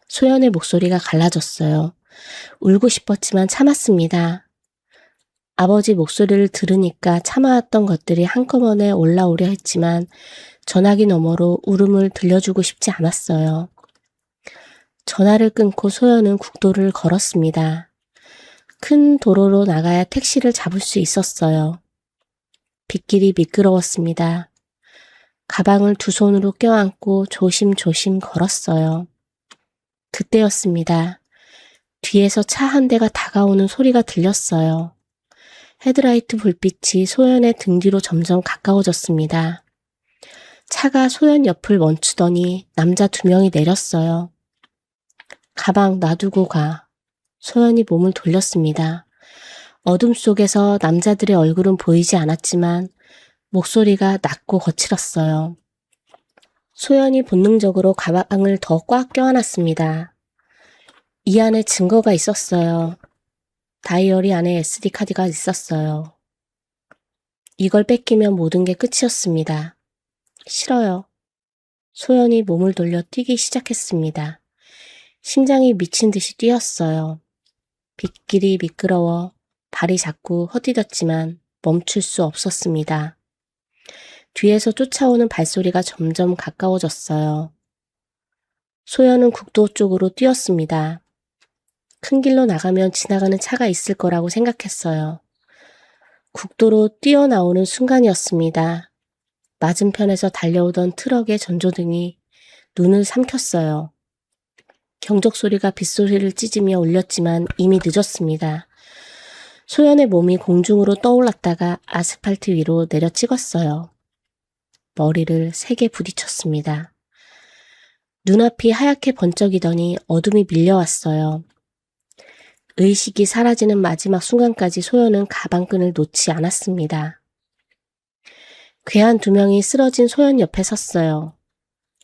소연의 목소리가 갈라졌어요. 울고 싶었지만 참았습니다. 아버지 목소리를 들으니까 참아왔던 것들이 한꺼번에 올라오려 했지만 전화기 너머로 울음을 들려주고 싶지 않았어요. 전화를 끊고 소연은 국도를 걸었습니다. 큰 도로로 나가야 택시를 잡을 수 있었어요. 빗길이 미끄러웠습니다. 가방을 두 손으로 껴안고 조심조심 걸었어요. 그때였습니다. 뒤에서 차 한 대가 다가오는 소리가 들렸어요. 헤드라이트 불빛이 소연의 등 뒤로 점점 가까워졌습니다. 차가 소연 옆을 멈추더니 남자 2명이 내렸어요. 가방 놔두고 가. 소연이 몸을 돌렸습니다. 어둠 속에서 남자들의 얼굴은 보이지 않았지만 목소리가 낮고 거칠었어요. 소연이 본능적으로 가방을 더 꽉 껴안았습니다. 이 안에 증거가 있었어요. 다이어리 안에 SD카드가 있었어요. 이걸 뺏기면 모든 게 끝이었습니다. 싫어요. 소연이 몸을 돌려 뛰기 시작했습니다. 심장이 미친 듯이 뛰었어요. 빗길이 미끄러워 발이 자꾸 헛디뎠지만 멈출 수 없었습니다. 뒤에서 쫓아오는 발소리가 점점 가까워졌어요. 소연은 국도 쪽으로 뛰었습니다. 큰 길로 나가면 지나가는 차가 있을 거라고 생각했어요. 국도로 뛰어나오는 순간이었습니다. 맞은편에서 달려오던 트럭의 전조등이 눈을 삼켰어요. 경적 소리가 빗소리를 찢으며 울렸지만 이미 늦었습니다. 소연의 몸이 공중으로 떠올랐다가 아스팔트 위로 내려 찍었어요. 머리를 세게 부딪혔습니다. 눈앞이 하얗게 번쩍이더니 어둠이 밀려왔어요. 의식이 사라지는 마지막 순간까지 소연은 가방끈을 놓지 않았습니다. 괴한 2명이 쓰러진 소연 옆에 섰어요.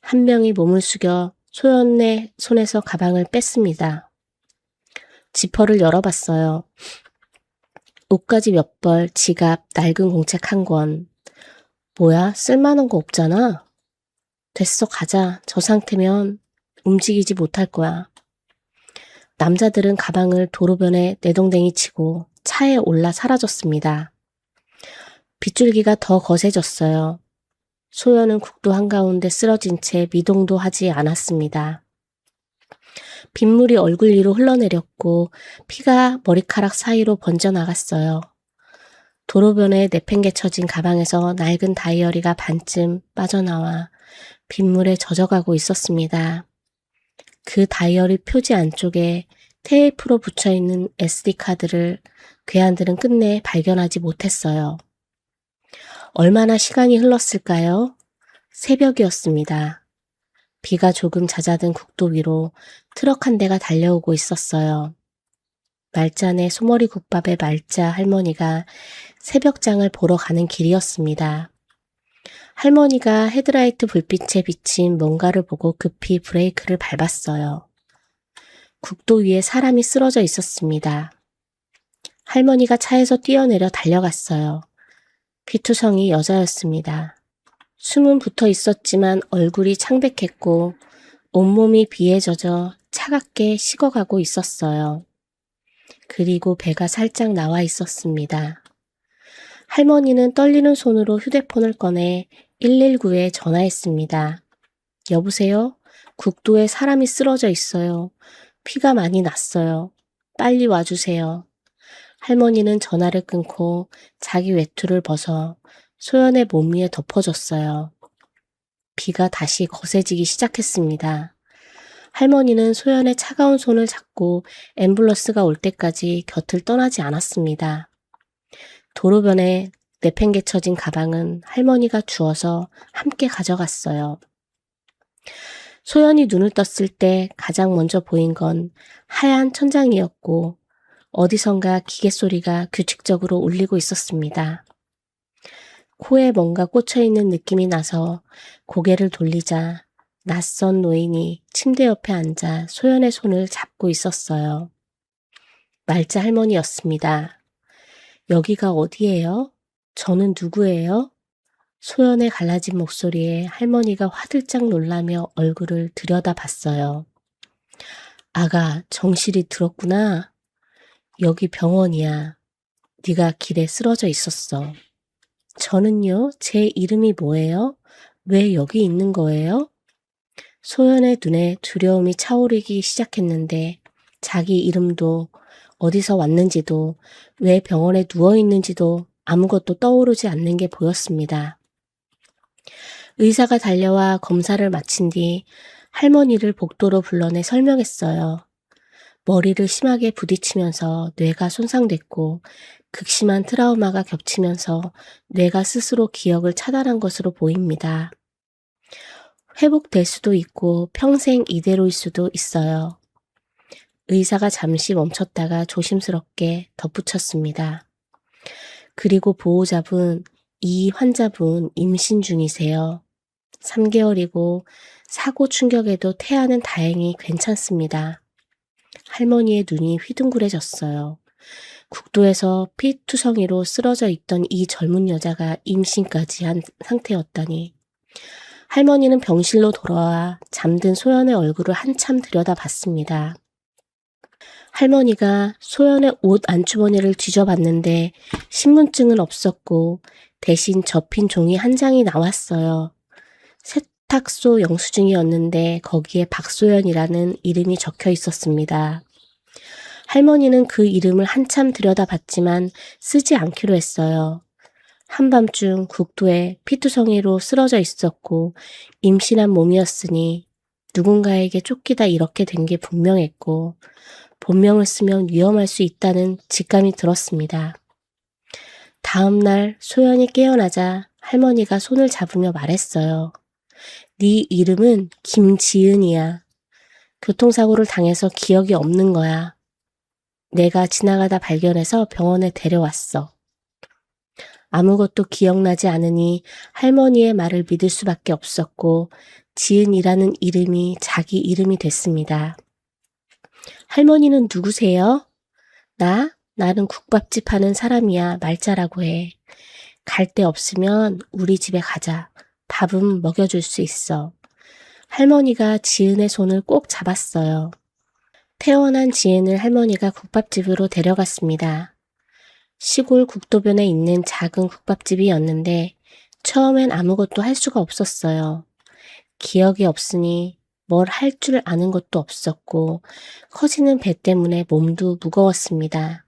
한 명이 몸을 숙여 소연의 손에서 가방을 뺐습니다. 지퍼를 열어봤어요. 옷가지 몇 벌, 지갑, 낡은 공책 1권. 뭐야? 쓸만한 거 없잖아. 됐어, 가자. 저 상태면 움직이지 못할 거야. 남자들은 가방을 도로변에 내동댕이 치고 차에 올라 사라졌습니다. 빗줄기가 더 거세졌어요. 소연은 국도 한가운데 쓰러진 채 미동도 하지 않았습니다. 빗물이 얼굴 위로 흘러내렸고 피가 머리카락 사이로 번져나갔어요. 도로변에 내팽개쳐진 가방에서 낡은 다이어리가 반쯤 빠져나와 빗물에 젖어가고 있었습니다. 그 다이어리 표지 안쪽에 테이프로 붙여있는 SD카드를 괴한들은 끝내 발견하지 못했어요. 얼마나 시간이 흘렀을까요? 새벽이었습니다. 비가 조금 잦아든 국도 위로 트럭 한 대가 달려오고 있었어요. 말잔의 소머리 국밥의 말자 할머니가 새벽장을 보러 가는 길이었습니다. 할머니가 헤드라이트 불빛에 비친 뭔가를 보고 급히 브레이크를 밟았어요. 국도 위에 사람이 쓰러져 있었습니다. 할머니가 차에서 뛰어내려 달려갔어요. 피투성이 여자였습니다. 숨은 붙어 있었지만 얼굴이 창백했고 온몸이 비에 젖어 차갑게 식어가고 있었어요. 그리고 배가 살짝 나와 있었습니다. 할머니는 떨리는 손으로 휴대폰을 꺼내 119에 전화했습니다. 여보세요? 국도에 사람이 쓰러져 있어요. 피가 많이 났어요. 빨리 와주세요. 할머니는 전화를 끊고 자기 외투를 벗어 소연의 몸 위에 덮어줬어요. 비가 다시 거세지기 시작했습니다. 할머니는 소연의 차가운 손을 잡고 앰뷸런스가 올 때까지 곁을 떠나지 않았습니다. 도로변에 내팽개쳐진 가방은 할머니가 주워서 함께 가져갔어요. 소연이 눈을 떴을 때 가장 먼저 보인 건 하얀 천장이었고 어디선가 기계 소리가 규칙적으로 울리고 있었습니다. 코에 뭔가 꽂혀있는 느낌이 나서 고개를 돌리자 낯선 노인이 침대 옆에 앉아 소연의 손을 잡고 있었어요. 말자 할머니였습니다. 여기가 어디예요? 저는 누구예요? 소연의 갈라진 목소리에 할머니가 화들짝 놀라며 얼굴을 들여다봤어요. 아가, 정실이 들었구나. 여기 병원이야. 네가 길에 쓰러져 있었어. 저는요, 제 이름이 뭐예요? 왜 여기 있는 거예요? 소연의 눈에 두려움이 차오르기 시작했는데 자기 이름도 어디서 왔는지도 왜 병원에 누워 있는지도 아무것도 떠오르지 않는 게 보였습니다. 의사가 달려와 검사를 마친 뒤 할머니를 복도로 불러내 설명했어요. 머리를 심하게 부딪히면서 뇌가 손상됐고 극심한 트라우마가 겹치면서 뇌가 스스로 기억을 차단한 것으로 보입니다. 회복될 수도 있고 평생 이대로일 수도 있어요. 의사가 잠시 멈췄다가 조심스럽게 덧붙였습니다. 그리고 보호자분, 이 환자분 임신 중이세요. 3개월이고 사고 충격에도 태아는 다행히 괜찮습니다. 할머니의 눈이 휘둥그레졌어요. 국도에서 피투성이로 쓰러져 있던 이 젊은 여자가 임신까지 한 상태였다니. 할머니는 병실로 돌아와 잠든 소연의 얼굴을 한참 들여다봤습니다. 할머니가 소연의 옷 안주머니를 뒤져봤는데 신분증은 없었고 대신 접힌 종이 한 장이 나왔어요. 세탁소 영수증이었는데 거기에 박소연이라는 이름이 적혀 있었습니다. 할머니는 그 이름을 한참 들여다봤지만 쓰지 않기로 했어요. 한밤중 국도에 피투성이로 쓰러져 있었고 임신한 몸이었으니 누군가에게 쫓기다 이렇게 된 게 분명했고 본명을 쓰면 위험할 수 있다는 직감이 들었습니다. 다음 날 소연이 깨어나자 할머니가 손을 잡으며 말했어요. 네 이름은 김지은이야. 교통사고를 당해서 기억이 없는 거야. 내가 지나가다 발견해서 병원에 데려왔어. 아무것도 기억나지 않으니 할머니의 말을 믿을 수밖에 없었고 지은이라는 이름이 자기 이름이 됐습니다. 할머니는 누구세요? 나는 국밥집 하는 사람이야. 말자라고 해. 갈 데 없으면 우리 집에 가자. 밥은 먹여줄 수 있어. 할머니가 지은의 손을 꼭 잡았어요. 태어난 지은을 할머니가 국밥집으로 데려갔습니다. 시골 국도변에 있는 작은 국밥집이었는데 처음엔 아무것도 할 수가 없었어요. 기억이 없으니 뭘 할 줄 아는 것도 없었고 커지는 배 때문에 몸도 무거웠습니다.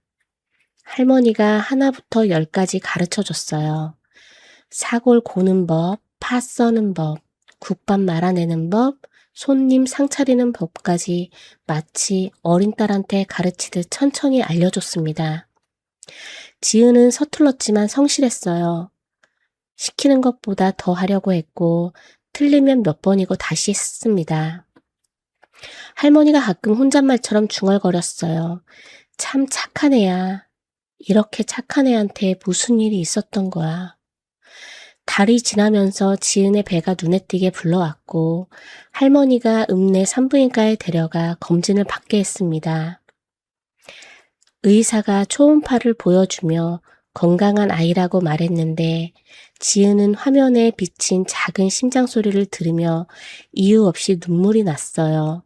할머니가 하나부터 10까지 가르쳐줬어요. 사골 고는 법, 파 써는 법, 국밥 말아내는 법, 손님 상 차리는 법까지 마치 어린 딸한테 가르치듯 천천히 알려줬습니다. 지은은 서툴렀지만 성실했어요. 시키는 것보다 더 하려고 했고 틀리면 몇 번이고 다시 했습니다. 할머니가 가끔 혼잣말처럼 중얼거렸어요. 참 착한 애야. 이렇게 착한 애한테 무슨 일이 있었던 거야. 달이 지나면서 지은의 배가 눈에 띄게 불러왔고 할머니가 읍내 산부인과에 데려가 검진을 받게 했습니다. 의사가 초음파를 보여주며 건강한 아이라고 말했는데 지은은 화면에 비친 작은 심장 소리를 들으며 이유 없이 눈물이 났어요.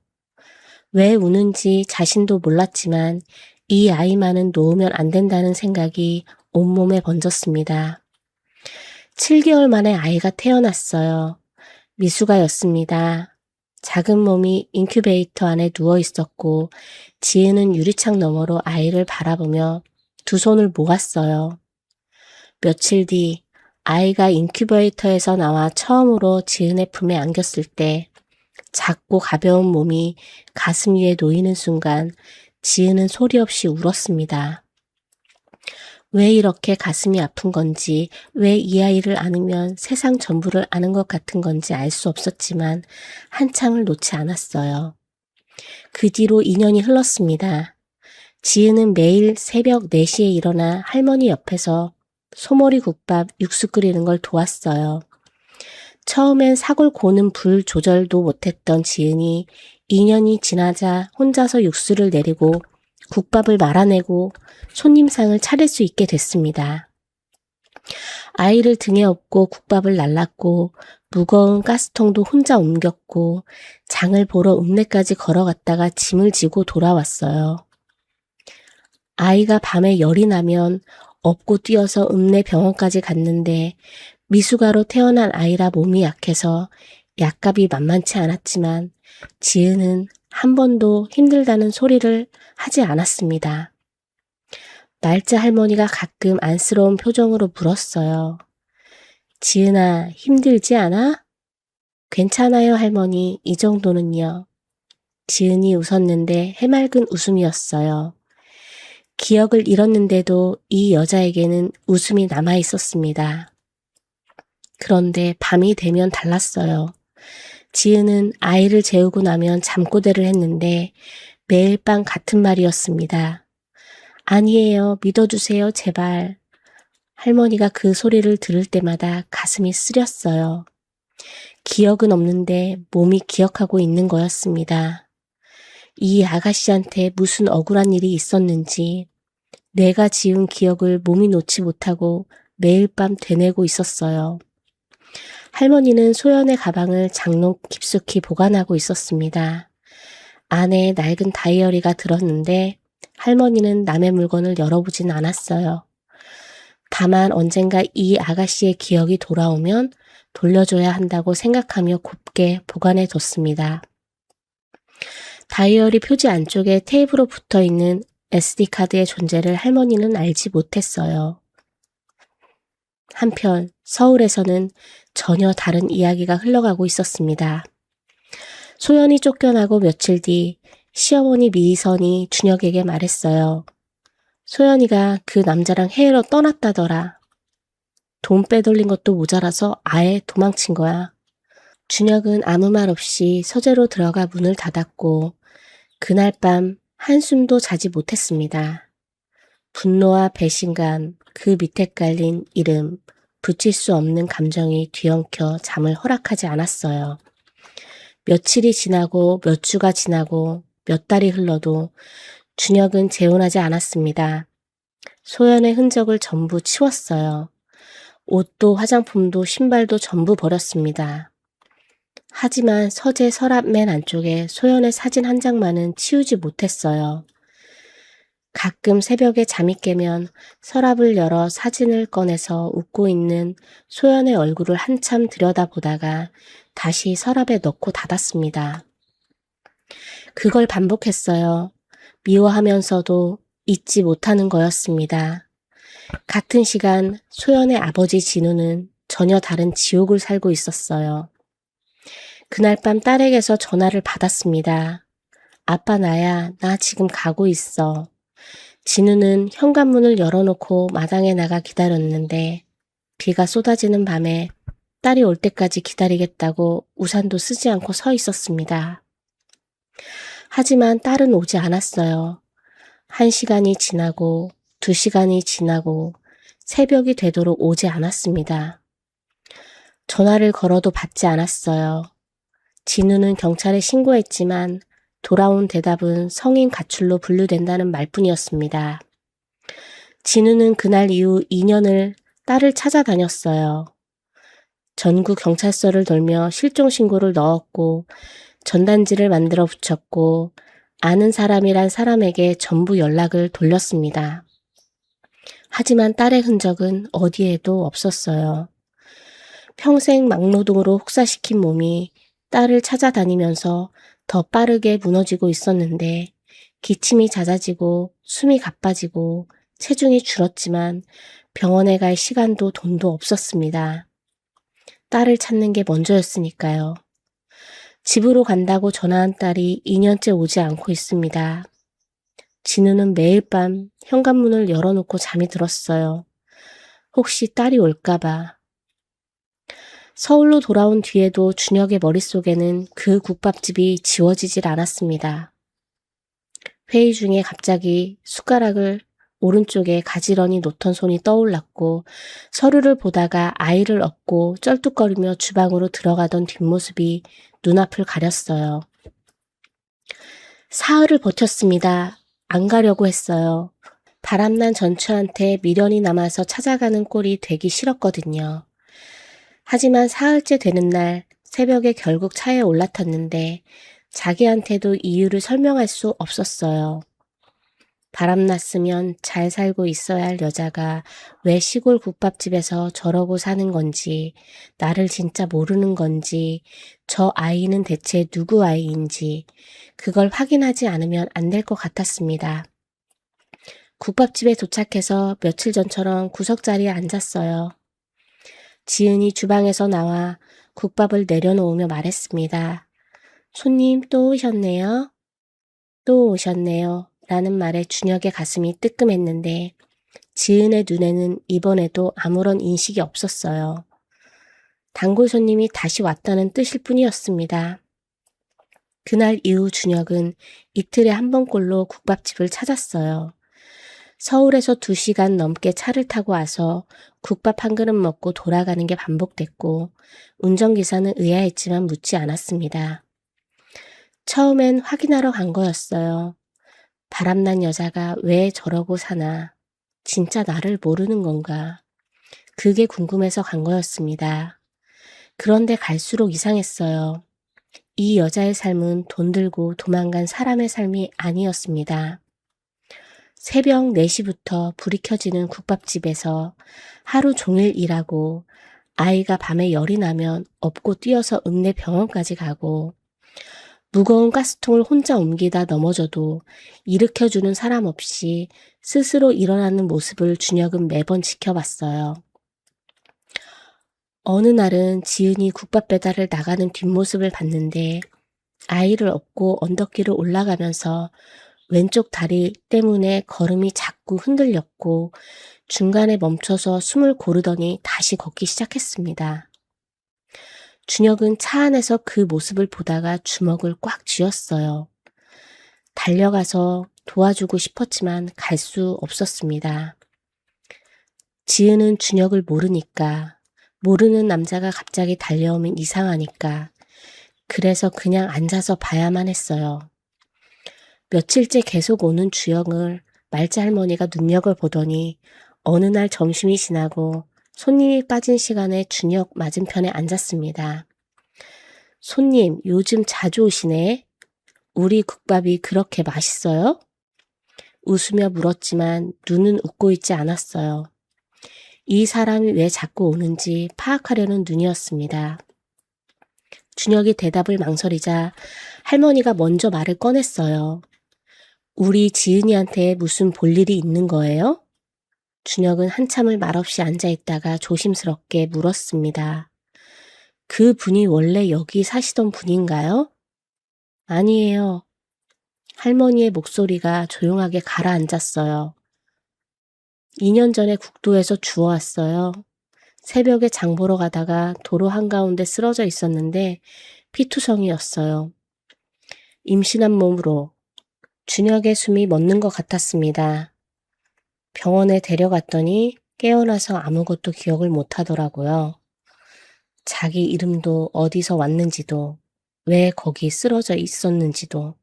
왜 우는지 자신도 몰랐지만 이 아이만은 놓으면 안 된다는 생각이 온몸에 번졌습니다. 7개월 만에 아이가 태어났어요. 미숙아였습니다. 작은 몸이 인큐베이터 안에 누워 있었고 지은은 유리창 너머로 아이를 바라보며 두 손을 모았어요. 며칠 뒤 아이가 인큐베이터에서 나와 처음으로 지은의 품에 안겼을 때 작고 가벼운 몸이 가슴 위에 놓이는 순간 지은은 소리 없이 울었습니다. 왜 이렇게 가슴이 아픈 건지, 왜 이 아이를 안으면 세상 전부를 아는 것 같은 건지 알 수 없었지만 한참을 놓지 않았어요. 그 뒤로 2년이 흘렀습니다. 지은은 매일 새벽 4시에 일어나 할머니 옆에서 소머리 국밥 육수 끓이는 걸 도왔어요. 처음엔 사골 고는 불 조절도 못했던 지은이 2년이 지나자 혼자서 육수를 내리고 국밥을 말아내고 손님상을 차릴 수 있게 됐습니다. 아이를 등에 업고 국밥을 날랐고 무거운 가스통도 혼자 옮겼고 장을 보러 읍내까지 걸어갔다가 짐을 지고 돌아왔어요. 아이가 밤에 열이 나면 업고 뛰어서 읍내 병원까지 갔는데 미숙아로 태어난 아이라 몸이 약해서 약값이 만만치 않았지만 지은은 한 번도 힘들다는 소리를 하지 않았습니다. 날짜 할머니가 가끔 안쓰러운 표정으로 물었어요. 지은아, 힘들지 않아? 괜찮아요, 할머니. 이 정도는요. 지은이 웃었는데 해맑은 웃음이었어요. 기억을 잃었는데도 이 여자에게는 웃음이 남아 있었습니다. 그런데 밤이 되면 달랐어요. 지은은 아이를 재우고 나면 잠꼬대를 했는데 매일 밤 같은 말이었습니다. 아니에요. 믿어주세요. 제발. 할머니가 그 소리를 들을 때마다 가슴이 쓰렸어요. 기억은 없는데 몸이 기억하고 있는 거였습니다. 이 아가씨한테 무슨 억울한 일이 있었는지 내가 지운 기억을 몸이 놓지 못하고 매일 밤 되뇌고 있었어요. 할머니는 소연의 가방을 장롱 깊숙이 보관하고 있었습니다. 안에 낡은 다이어리가 들었는데 할머니는 남의 물건을 열어보진 않았어요. 다만 언젠가 이 아가씨의 기억이 돌아오면 돌려줘야 한다고 생각하며 곱게 보관해 뒀습니다. 다이어리 표지 안쪽에 테이프로 붙어있는 SD카드의 존재를 할머니는 알지 못했어요. 한편 서울에서는 전혀 다른 이야기가 흘러가고 있었습니다. 소연이 쫓겨나고 며칠 뒤 시어머니 미선이 준혁에게 말했어요. 소연이가 그 남자랑 해외로 떠났다더라. 돈 빼돌린 것도 모자라서 아예 도망친 거야. 준혁은 아무 말 없이 서재로 들어가 문을 닫았고 그날 밤 한숨도 자지 못했습니다. 분노와 배신감, 그 밑에 깔린 이름, 붙일 수 없는 감정이 뒤엉켜 잠을 허락하지 않았어요. 며칠이 지나고 몇 주가 지나고 몇 달이 흘러도 준혁은 재혼하지 않았습니다. 소연의 흔적을 전부 치웠어요. 옷도 화장품도 신발도 전부 버렸습니다. 하지만 서재 서랍 맨 안쪽에 소연의 사진 한 장만은 치우지 못했어요. 가끔 새벽에 잠이 깨면 서랍을 열어 사진을 꺼내서 웃고 있는 소연의 얼굴을 한참 들여다보다가 다시 서랍에 넣고 닫았습니다. 그걸 반복했어요. 미워하면서도 잊지 못하는 거였습니다. 같은 시간 소연의 아버지 진우는 전혀 다른 지옥을 살고 있었어요. 그날 밤 딸에게서 전화를 받았습니다. 아빠 나야, 나 지금 가고 있어. 진우는 현관문을 열어놓고 마당에 나가 기다렸는데 비가 쏟아지는 밤에 딸이 올 때까지 기다리겠다고 우산도 쓰지 않고 서 있었습니다. 하지만 딸은 오지 않았어요. 1시간이 지나고 2시간이 지나고 새벽이 되도록 오지 않았습니다. 전화를 걸어도 받지 않았어요. 진우는 경찰에 신고했지만 돌아온 대답은 성인 가출로 분류된다는 말뿐이었습니다. 진우는 그날 이후 2년을 딸을 찾아다녔어요. 전국 경찰서를 돌며 실종 신고를 넣었고 전단지를 만들어 붙였고 아는 사람이란 사람에게 전부 연락을 돌렸습니다. 하지만 딸의 흔적은 어디에도 없었어요. 평생 막노동으로 혹사시킨 몸이 딸을 찾아다니면서 더 빠르게 무너지고 있었는데 기침이 잦아지고 숨이 가빠지고 체중이 줄었지만 병원에 갈 시간도 돈도 없었습니다. 딸을 찾는 게 먼저였으니까요. 집으로 간다고 전화한 딸이 2년째 오지 않고 있습니다. 진우는 매일 밤 현관문을 열어놓고 잠이 들었어요. 혹시 딸이 올까봐. 서울로 돌아온 뒤에도 준혁의 머릿속에는 그 국밥집이 지워지질 않았습니다. 회의 중에 갑자기 숟가락을 오른쪽에 가지런히 놓던 손이 떠올랐고 서류를 보다가 아이를 업고 쩔뚝거리며 주방으로 들어가던 뒷모습이 눈앞을 가렸어요. 사흘을 버텼습니다. 안 가려고 했어요. 바람난 전처한테 미련이 남아서 찾아가는 꼴이 되기 싫었거든요. 하지만 사흘째 되는 날 새벽에 결국 차에 올라탔는데 자기한테도 이유를 설명할 수 없었어요. 바람났으면 잘 살고 있어야 할 여자가 왜 시골 국밥집에서 저러고 사는 건지, 나를 진짜 모르는 건지, 저 아이는 대체 누구 아이인지, 그걸 확인하지 않으면 안 될 것 같았습니다. 국밥집에 도착해서 며칠 전처럼 구석자리에 앉았어요. 지은이 주방에서 나와 국밥을 내려놓으며 말했습니다. 손님 또 오셨네요. 또 오셨네요. 라는 말에 준혁의 가슴이 뜨끔했는데 지은의 눈에는 이번에도 아무런 인식이 없었어요. 단골 손님이 다시 왔다는 뜻일 뿐이었습니다. 그날 이후 준혁은 이틀에 한 번꼴로 국밥집을 찾았어요. 서울에서 2시간 넘게 차를 타고 와서 국밥 한 그릇 먹고 돌아가는 게 반복됐고 운전기사는 의아했지만 묻지 않았습니다. 처음엔 확인하러 간 거였어요. 바람난 여자가 왜 저러고 사나? 진짜 나를 모르는 건가? 그게 궁금해서 간 거였습니다. 그런데 갈수록 이상했어요. 이 여자의 삶은 돈 들고 도망간 사람의 삶이 아니었습니다. 새벽 4시부터 불이 켜지는 국밥집에서 하루 종일 일하고 아이가 밤에 열이 나면 업고 뛰어서 읍내 병원까지 가고 무거운 가스통을 혼자 옮기다 넘어져도 일으켜주는 사람 없이 스스로 일어나는 모습을 준혁은 매번 지켜봤어요. 어느 날은 지은이 국밥 배달을 나가는 뒷모습을 봤는데 아이를 업고 언덕길을 올라가면서 왼쪽 다리 때문에 걸음이 자꾸 흔들렸고 중간에 멈춰서 숨을 고르더니 다시 걷기 시작했습니다. 준혁은 차 안에서 그 모습을 보다가 주먹을 꽉 쥐었어요. 달려가서 도와주고 싶었지만 갈 수 없었습니다. 지은은 준혁을 모르니까, 모르는 남자가 갑자기 달려오면 이상하니까, 그래서 그냥 앉아서 봐야만 했어요. 며칠째 계속 오는 주혁을 말자 할머니가 눈여겨 보더니 어느 날 점심이 지나고 손님이 빠진 시간에 준혁 맞은편에 앉았습니다. 손님, 요즘 자주 오시네. 우리 국밥이 그렇게 맛있어요? 웃으며 물었지만 눈은 웃고 있지 않았어요. 이 사람이 왜 자꾸 오는지 파악하려는 눈이었습니다. 준혁이 대답을 망설이자 할머니가 먼저 말을 꺼냈어요. 우리 지은이한테 무슨 볼일이 있는 거예요? 준혁은 한참을 말없이 앉아있다가 조심스럽게 물었습니다. 그 분이 원래 여기 사시던 분인가요? 아니에요. 할머니의 목소리가 조용하게 가라앉았어요. 2년 전에 국도에서 주워왔어요. 새벽에 장 보러 가다가 도로 한가운데 쓰러져 있었는데 피투성이었어요. 임신한 몸으로 준혁의 숨이 멎는 것 같았습니다. 병원에 데려갔더니 깨어나서 아무것도 기억을 못하더라고요. 자기 이름도 어디서 왔는지도 왜 거기 쓰러져 있었는지도.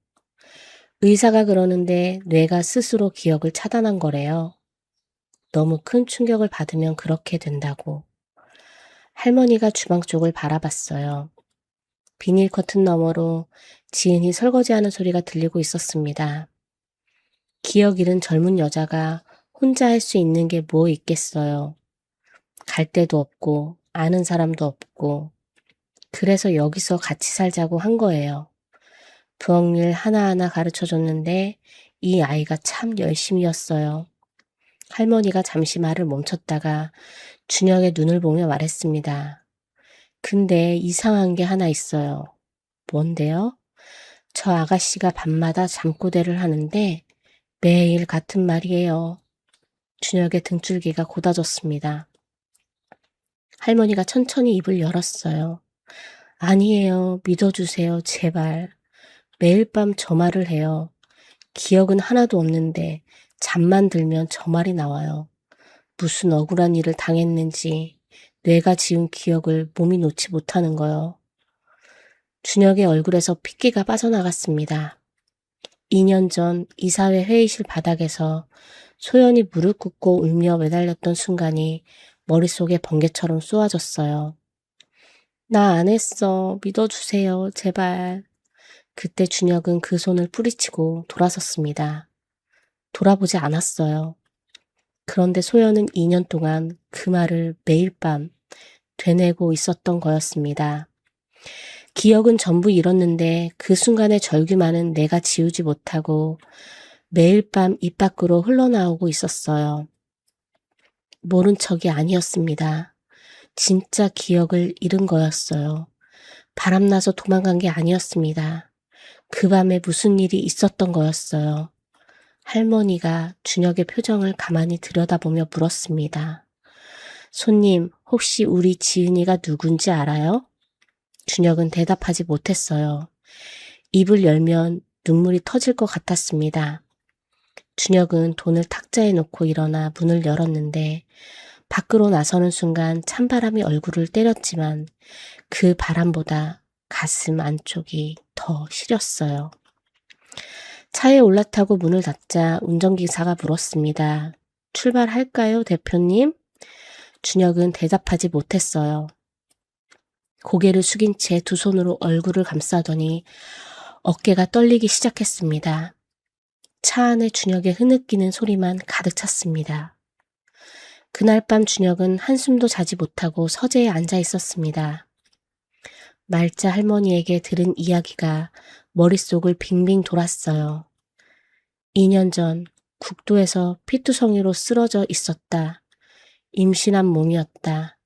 의사가 그러는데 뇌가 스스로 기억을 차단한 거래요. 너무 큰 충격을 받으면 그렇게 된다고. 할머니가 주방 쪽을 바라봤어요. 비닐 커튼 너머로 지은이 설거지하는 소리가 들리고 있었습니다. 기억 잃은 젊은 여자가 혼자 할 수 있는 게 뭐 있겠어요. 갈 데도 없고 아는 사람도 없고 그래서 여기서 같이 살자고 한 거예요. 부엌일 하나하나 가르쳐줬는데 이 아이가 참 열심이었어요. 할머니가 잠시 말을 멈췄다가 준혁의 눈을 보며 말했습니다. 근데 이상한 게 하나 있어요. 뭔데요? 저 아가씨가 밤마다 잠꼬대를 하는데 매일 같은 말이에요. 준혁의 등줄기가 곧아졌습니다. 할머니가 천천히 입을 열었어요. 아니에요. 믿어주세요. 제발. 매일 밤 저 말을 해요. 기억은 하나도 없는데 잠만 들면 저 말이 나와요. 무슨 억울한 일을 당했는지 뇌가 지운 기억을 몸이 놓지 못하는 거요. 준혁의 얼굴에서 핏기가 빠져나갔습니다. 2년 전 이사회 회의실 바닥에서 소연이 무릎 꿇고 울며 매달렸던 순간이 머릿속에 번개처럼 쏘아졌어요. 나 안 했어. 믿어주세요. 제발. 그때 준혁은 그 손을 뿌리치고 돌아섰습니다. 돌아보지 않았어요. 그런데 소연은 2년 동안 그 말을 매일 밤 되뇌고 있었던 거였습니다. 기억은 전부 잃었는데 그 순간의 절규만은 내가 지우지 못하고 매일 밤 입 밖으로 흘러나오고 있었어요. 모른 척이 아니었습니다. 진짜 기억을 잃은 거였어요. 바람나서 도망간 게 아니었습니다. 그 밤에 무슨 일이 있었던 거였어요. 할머니가 준혁의 표정을 가만히 들여다보며 물었습니다. 손님, 혹시 우리 지은이가 누군지 알아요? 준혁은 대답하지 못했어요. 입을 열면 눈물이 터질 것 같았습니다. 준혁은 돈을 탁자에 놓고 일어나 문을 열었는데 밖으로 나서는 순간 찬바람이 얼굴을 때렸지만 그 바람보다 가슴 안쪽이 더 시렸어요. 차에 올라타고 문을 닫자 운전기사가 물었습니다. 출발할까요, 대표님? 준혁은 대답하지 못했어요. 고개를 숙인 채 두 손으로 얼굴을 감싸더니 어깨가 떨리기 시작했습니다. 차 안에 준혁의 흐느끼는 소리만 가득 찼습니다. 그날 밤 준혁은 한숨도 자지 못하고 서재에 앉아 있었습니다. 말자 할머니에게 들은 이야기가 머릿속을 빙빙 돌았어요. 2년 전 국도에서 피투성이로 쓰러져 있었다. 임신한 몸이었다.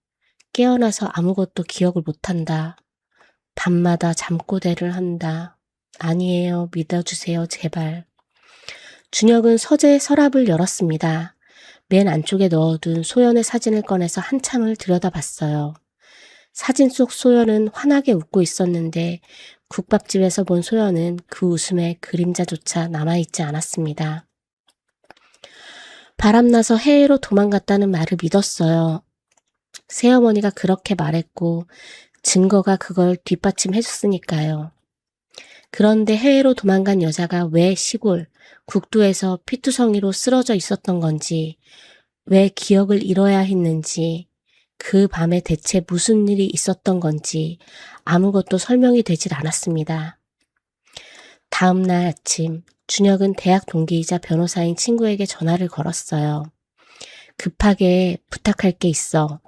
깨어나서 아무것도 기억을 못한다. 밤마다 잠꼬대를 한다. 아니에요. 믿어주세요. 제발. 준혁은 서재의 서랍을 열었습니다. 맨 안쪽에 넣어둔 소연의 사진을 꺼내서 한참을 들여다봤어요. 사진 속 소연은 환하게 웃고 있었는데 국밥집에서 본 소연은 그 웃음에 그림자조차 남아있지 않았습니다. 바람나서 해외로 도망갔다는 말을 믿었어요. 새어머니가 그렇게 말했고 증거가 그걸 뒷받침해줬으니까요. 그런데 해외로 도망간 여자가 왜 시골, 국도에서 피투성이로 쓰러져 있었던 건지, 왜 기억을 잃어야 했는지, 그 밤에 대체 무슨 일이 있었던 건지 아무것도 설명이 되질 않았습니다. 다음 날 아침, 준혁은 대학 동기이자 변호사인 친구에게 전화를 걸었어요. 급하게 부탁할 게 있어.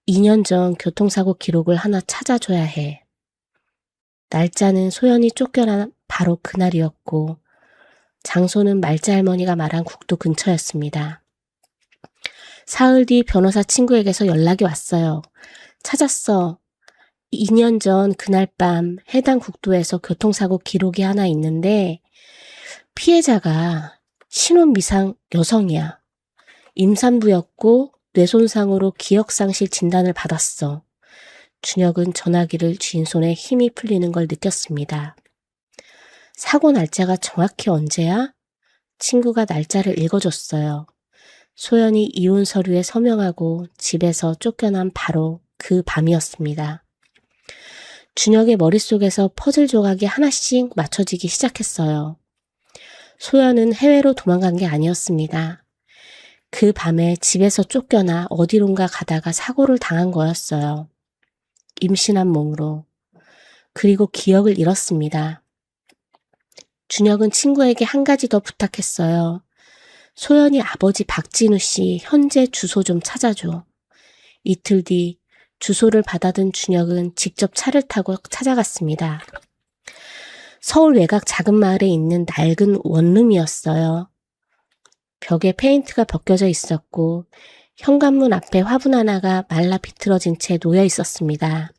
2년 전 교통사고 기록을 하나 찾아줘야 해. 날짜는 소연이 쫓겨난 바로 그날이었고 장소는 말자 할머니가 말한 국도 근처였습니다. 사흘 뒤 변호사 친구에게서 연락이 왔어요. 찾았어. 2년 전 그날 밤 해당 국도에서 교통사고 기록이 하나 있는데 피해자가 신혼미상 여성이야. 임산부였고 뇌손상으로 기억상실 진단을 받았어. 준혁은 전화기를 쥔 손에 힘이 풀리는 걸 느꼈습니다. 사고 날짜가 정확히 언제야? 친구가 날짜를 읽어줬어요. 소연이 이혼 서류에 서명하고 집에서 쫓겨난 바로 그 밤이었습니다. 준혁의 머릿속에서 퍼즐 조각이 하나씩 맞춰지기 시작했어요. 소연은 해외로 도망간 게 아니었습니다. 그 밤에 집에서 쫓겨나 어디론가 가다가 사고를 당한 거였어요. 임신한 몸으로. 그리고 기억을 잃었습니다. 준혁은 친구에게 한 가지 더 부탁했어요. 소연이 아버지 박진우 씨 현재 주소 좀 찾아줘. 이틀 뒤 주소를 받아든 준혁은 직접 차를 타고 찾아갔습니다. 서울 외곽 작은 마을에 있는 낡은 원룸이었어요. 벽에 페인트가 벗겨져 있었고 현관문 앞에 화분 하나가 말라 비틀어진 채 놓여 있었습니다.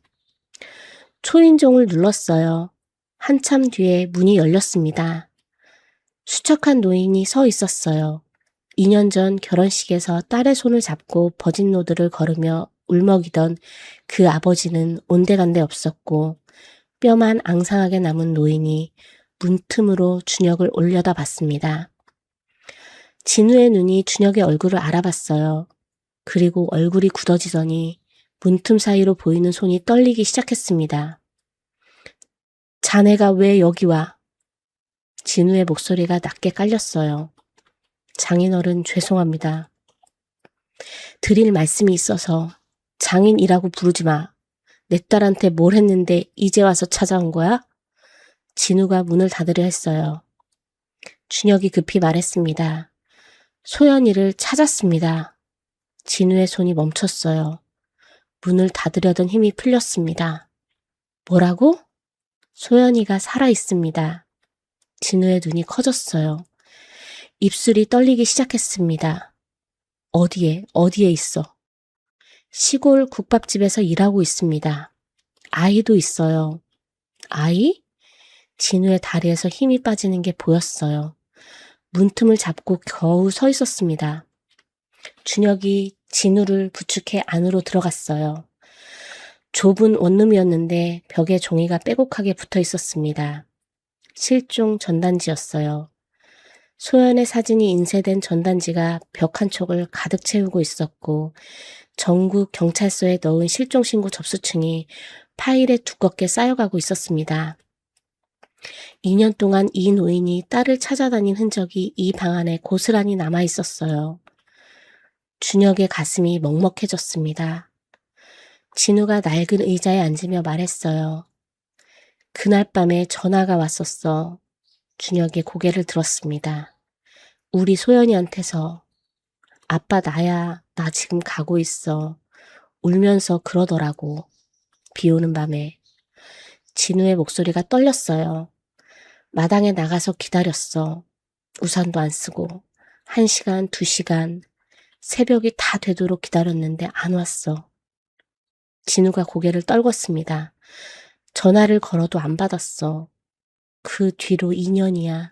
초인종을 눌렀어요. 한참 뒤에 문이 열렸습니다. 수척한 노인이 서 있었어요. 2년 전 결혼식에서 딸의 손을 잡고 버진로드를 걸으며 울먹이던 그 아버지는 온데간데 없었고 뼈만 앙상하게 남은 노인이 문틈으로 준혁을 올려다봤습니다. 진우의 눈이 준혁의 얼굴을 알아봤어요. 그리고 얼굴이 굳어지더니 문틈 사이로 보이는 손이 떨리기 시작했습니다. 자네가 왜 여기 와? 진우의 목소리가 낮게 깔렸어요. 장인어른 죄송합니다. 드릴 말씀이 있어서 장인이라고 부르지 마. 내 딸한테 뭘 했는데 이제 와서 찾아온 거야? 진우가 문을 닫으려 했어요. 준혁이 급히 말했습니다. 소연이를 찾았습니다. 진우의 손이 멈췄어요. 문을 닫으려던 힘이 풀렸습니다. 뭐라고? 소연이가 살아있습니다. 진우의 눈이 커졌어요. 입술이 떨리기 시작했습니다. 어디에 있어? 시골 국밥집에서 일하고 있습니다. 아이도 있어요. 아이? 진우의 다리에서 힘이 빠지는 게 보였어요. 문틈을 잡고 겨우 서 있었습니다. 준혁이 진우를 부축해 안으로 들어갔어요. 좁은 원룸이었는데 벽에 종이가 빼곡하게 붙어 있었습니다. 실종 전단지였어요. 소연의 사진이 인쇄된 전단지가 벽 한쪽을 가득 채우고 있었고 전국 경찰서에 넣은 실종신고 접수층이 파일에 두껍게 쌓여가고 있었습니다. 2년 동안 이 노인이 딸을 찾아다닌 흔적이 이 방 안에 고스란히 남아 있었어요. 준혁의 가슴이 먹먹해졌습니다. 진우가 낡은 의자에 앉으며 말했어요. 그날 밤에 전화가 왔었어. 준혁의 고개를 들었습니다. 우리 소연이한테서 아빠 나야, 나 지금 가고 있어. 울면서 그러더라고. 비 오는 밤에. 진우의 목소리가 떨렸어요. 마당에 나가서 기다렸어. 우산도 안 쓰고 1시간, 2시간 새벽이 다 되도록 기다렸는데 안 왔어. 진우가 고개를 떨궜습니다. 전화를 걸어도 안 받았어. 그 뒤로 2년이야.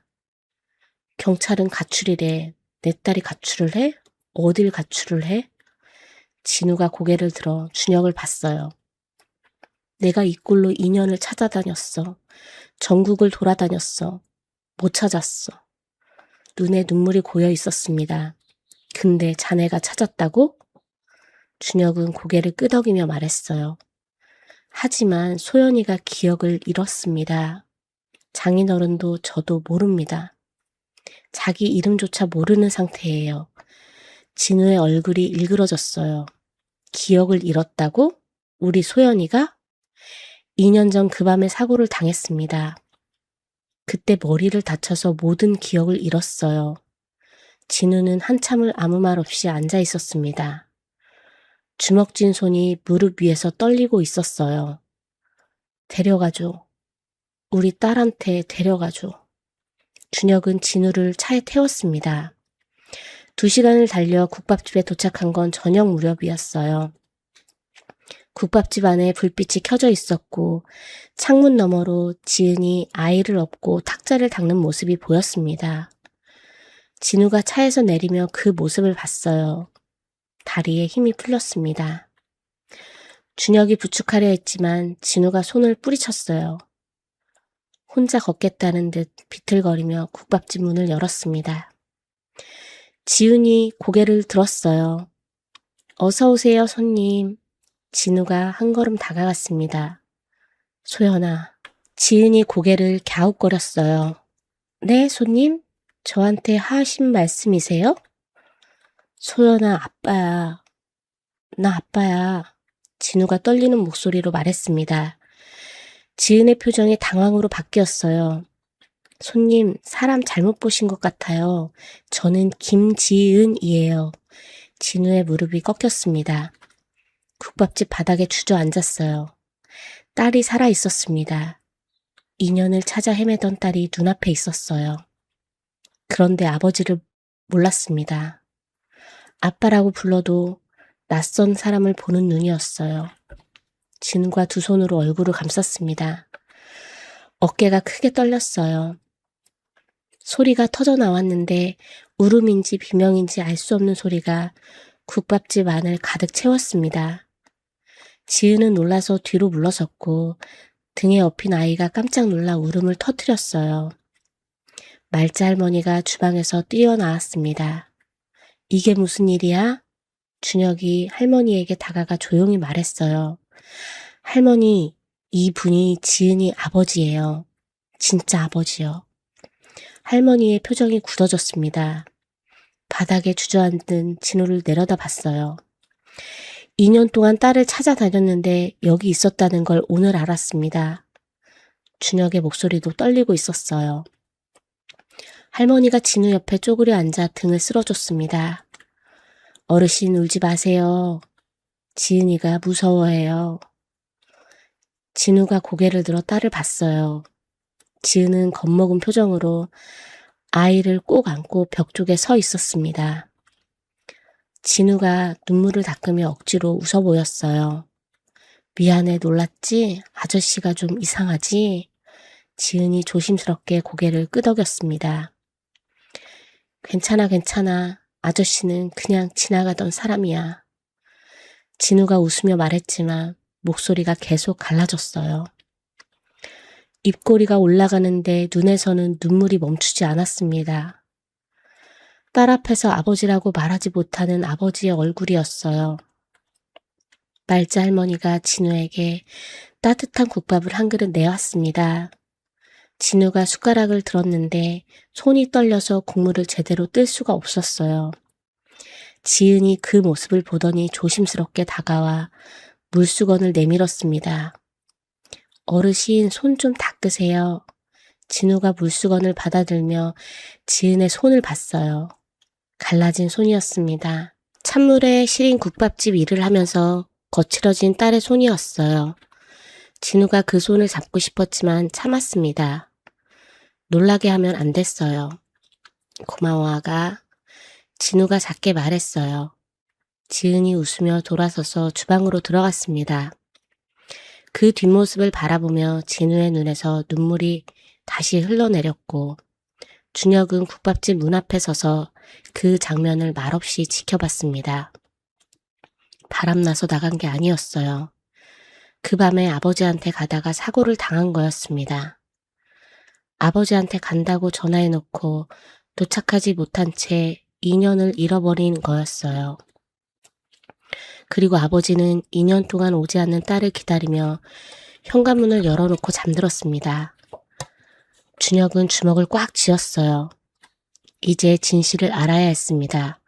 경찰은 가출이래. 내 딸이 가출을 해? 어딜 가출을 해? 진우가 고개를 들어 준혁을 봤어요. 내가 이 꼴로 2년을 찾아다녔어. 전국을 돌아다녔어. 못 찾았어. 눈에 눈물이 고여 있었습니다. 근데 자네가 찾았다고? 준혁은 고개를 끄덕이며 말했어요. 하지만 소연이가 기억을 잃었습니다. 장인어른도 저도 모릅니다. 자기 이름조차 모르는 상태예요. 진우의 얼굴이 일그러졌어요. 기억을 잃었다고? 우리 소연이가? 2년 전 그 밤에 사고를 당했습니다. 그때 머리를 다쳐서 모든 기억을 잃었어요. 진우는 한참을 아무 말 없이 앉아 있었습니다. 주먹 쥔 손이 무릎 위에서 떨리고 있었어요. 데려가줘. 우리 딸한테 데려가줘. 준혁은 진우를 차에 태웠습니다. 2시간을 달려 국밥집에 도착한 건 저녁 무렵이었어요. 국밥집 안에 불빛이 켜져 있었고 창문 너머로 지은이 아이를 업고 탁자를 닦는 모습이 보였습니다. 진우가 차에서 내리며 그 모습을 봤어요. 다리에 힘이 풀렸습니다. 준혁이 부축하려 했지만 진우가 손을 뿌리쳤어요. 혼자 걷겠다는 듯 비틀거리며 국밥집 문을 열었습니다. 지은이 고개를 들었어요. 어서 오세요, 손님. 진우가 한 걸음 다가갔습니다. 소연아. 지은이 고개를 갸웃거렸어요. 네, 손님? 저한테 하신 말씀이세요? 소연아, 아빠야. 나 아빠야. 진우가 떨리는 목소리로 말했습니다. 지은의 표정이 당황으로 바뀌었어요. 손님, 사람 잘못 보신 것 같아요. 저는 김지은이에요. 진우의 무릎이 꺾였습니다. 국밥집 바닥에 주저앉았어요. 딸이 살아 있었습니다. 2년을 찾아 헤매던 딸이 눈앞에 있었어요. 그런데 아버지를 몰랐습니다. 아빠라고 불러도 낯선 사람을 보는 눈이었어요. 진우가 두 손으로 얼굴을 감쌌습니다. 어깨가 크게 떨렸어요. 소리가 터져 나왔는데 울음인지 비명인지 알 수 없는 소리가 국밥집 안을 가득 채웠습니다. 지은은 놀라서 뒤로 물러섰고 등에 업힌 아이가 깜짝 놀라 울음을 터뜨렸어요. 말자 할머니가 주방에서 뛰어나왔습니다. 이게 무슨 일이야? 준혁이 할머니에게 다가가 조용히 말했어요. 할머니, 이분이 지은이 아버지예요. 진짜 아버지요. 할머니의 표정이 굳어졌습니다. 바닥에 주저앉은 진우를 내려다봤어요. 2년 동안 딸을 찾아다녔는데 여기 있었다는 걸 오늘 알았습니다. 준혁의 목소리도 떨리고 있었어요. 할머니가 진우 옆에 쪼그려 앉아 등을 쓸어줬습니다. 어르신 울지 마세요. 지은이가 무서워해요. 진우가 고개를 들어 딸을 봤어요. 지은은 겁먹은 표정으로 아이를 꼭 안고 벽 쪽에 서 있었습니다. 진우가 눈물을 닦으며 억지로 웃어 보였어요. 미안해, 놀랐지? 아저씨가 좀 이상하지? 지은이 조심스럽게 고개를 끄덕였습니다. 괜찮아, 괜찮아. 아저씨는 그냥 지나가던 사람이야. 진우가 웃으며 말했지만 목소리가 계속 갈라졌어요. 입꼬리가 올라가는데 눈에서는 눈물이 멈추지 않았습니다. 딸 앞에서 아버지라고 말하지 못하는 아버지의 얼굴이었어요. 말자 할머니가 진우에게 따뜻한 국밥을 한 그릇 내왔습니다. 진우가 숟가락을 들었는데 손이 떨려서 국물을 제대로 뜰 수가 없었어요. 지은이 그 모습을 보더니 조심스럽게 다가와 물수건을 내밀었습니다. 어르신, 손 좀 닦으세요. 진우가 물수건을 받아들며 지은의 손을 봤어요. 갈라진 손이었습니다. 찬물에 시린 국밥집 일을 하면서 거칠어진 딸의 손이었어요. 진우가 그 손을 잡고 싶었지만 참았습니다. 놀라게 하면 안 됐어요. 고마워, 아가. 진우가 작게 말했어요. 지은이 웃으며 돌아서서 주방으로 들어갔습니다. 그 뒷모습을 바라보며 진우의 눈에서 눈물이 다시 흘러내렸고 준혁은 국밥집 문 앞에 서서 그 장면을 말없이 지켜봤습니다. 바람나서 나간 게 아니었어요. 그 밤에 아버지한테 가다가 사고를 당한 거였습니다. 아버지한테 간다고 전화해놓고 도착하지 못한 채 2년을 잃어버린 거였어요. 그리고 아버지는 2년 동안 오지 않는 딸을 기다리며 현관문을 열어놓고 잠들었습니다. 준혁은 주먹을 꽉 쥐었어요. 이제 진실을 알아야 했습니다.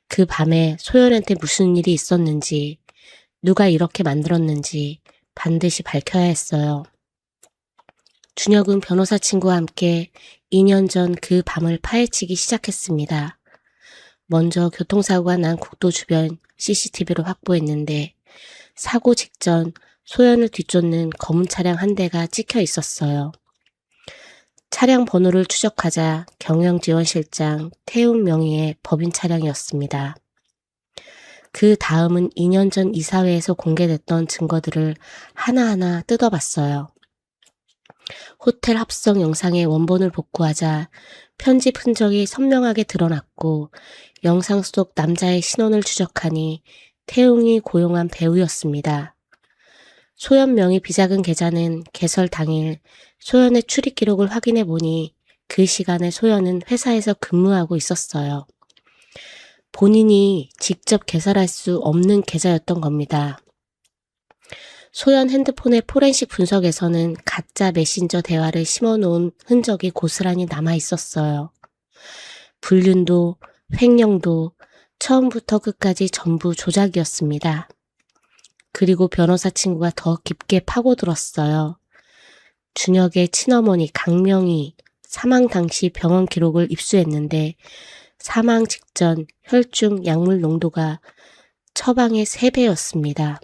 그 밤에 소연한테 무슨 일이 있었는지, 누가 이렇게 만들었는지 반드시 밝혀야 했어요. 준혁은 변호사 친구와 함께 2년 전 그 밤을 파헤치기 시작했습니다. 먼저 교통사고가 난 국도 주변 CCTV를 확보했는데 사고 직전 소연을 뒤쫓는 검은 차량 한 대가 찍혀 있었어요. 차량 번호를 추적하자 경영지원실장 태훈 명의의 법인 차량이었습니다. 그 다음은 2년 전 이사회에서 공개됐던 증거들을 하나하나 뜯어봤어요. 호텔 합성 영상의 원본을 복구하자 편집 흔적이 선명하게 드러났고 영상 속 남자의 신원을 추적하니 태웅이 고용한 배우였습니다. 소연 명의 비자금 계좌는 개설 당일 소연의 출입 기록을 확인해 보니 그 시간에 소연은 회사에서 근무하고 있었어요. 본인이 직접 개설할 수 없는 계좌였던 겁니다. 소연 핸드폰의 포렌식 분석에서는 가짜 메신저 대화를 심어놓은 흔적이 고스란히 남아 있었어요. 불륜도 횡령도 처음부터 끝까지 전부 조작이었습니다. 그리고 변호사 친구가 더 깊게 파고들었어요. 준혁의 친어머니 강명희 사망 당시 병원 기록을 입수했는데 사망 직전 혈중 약물 농도가 처방의 3배였습니다.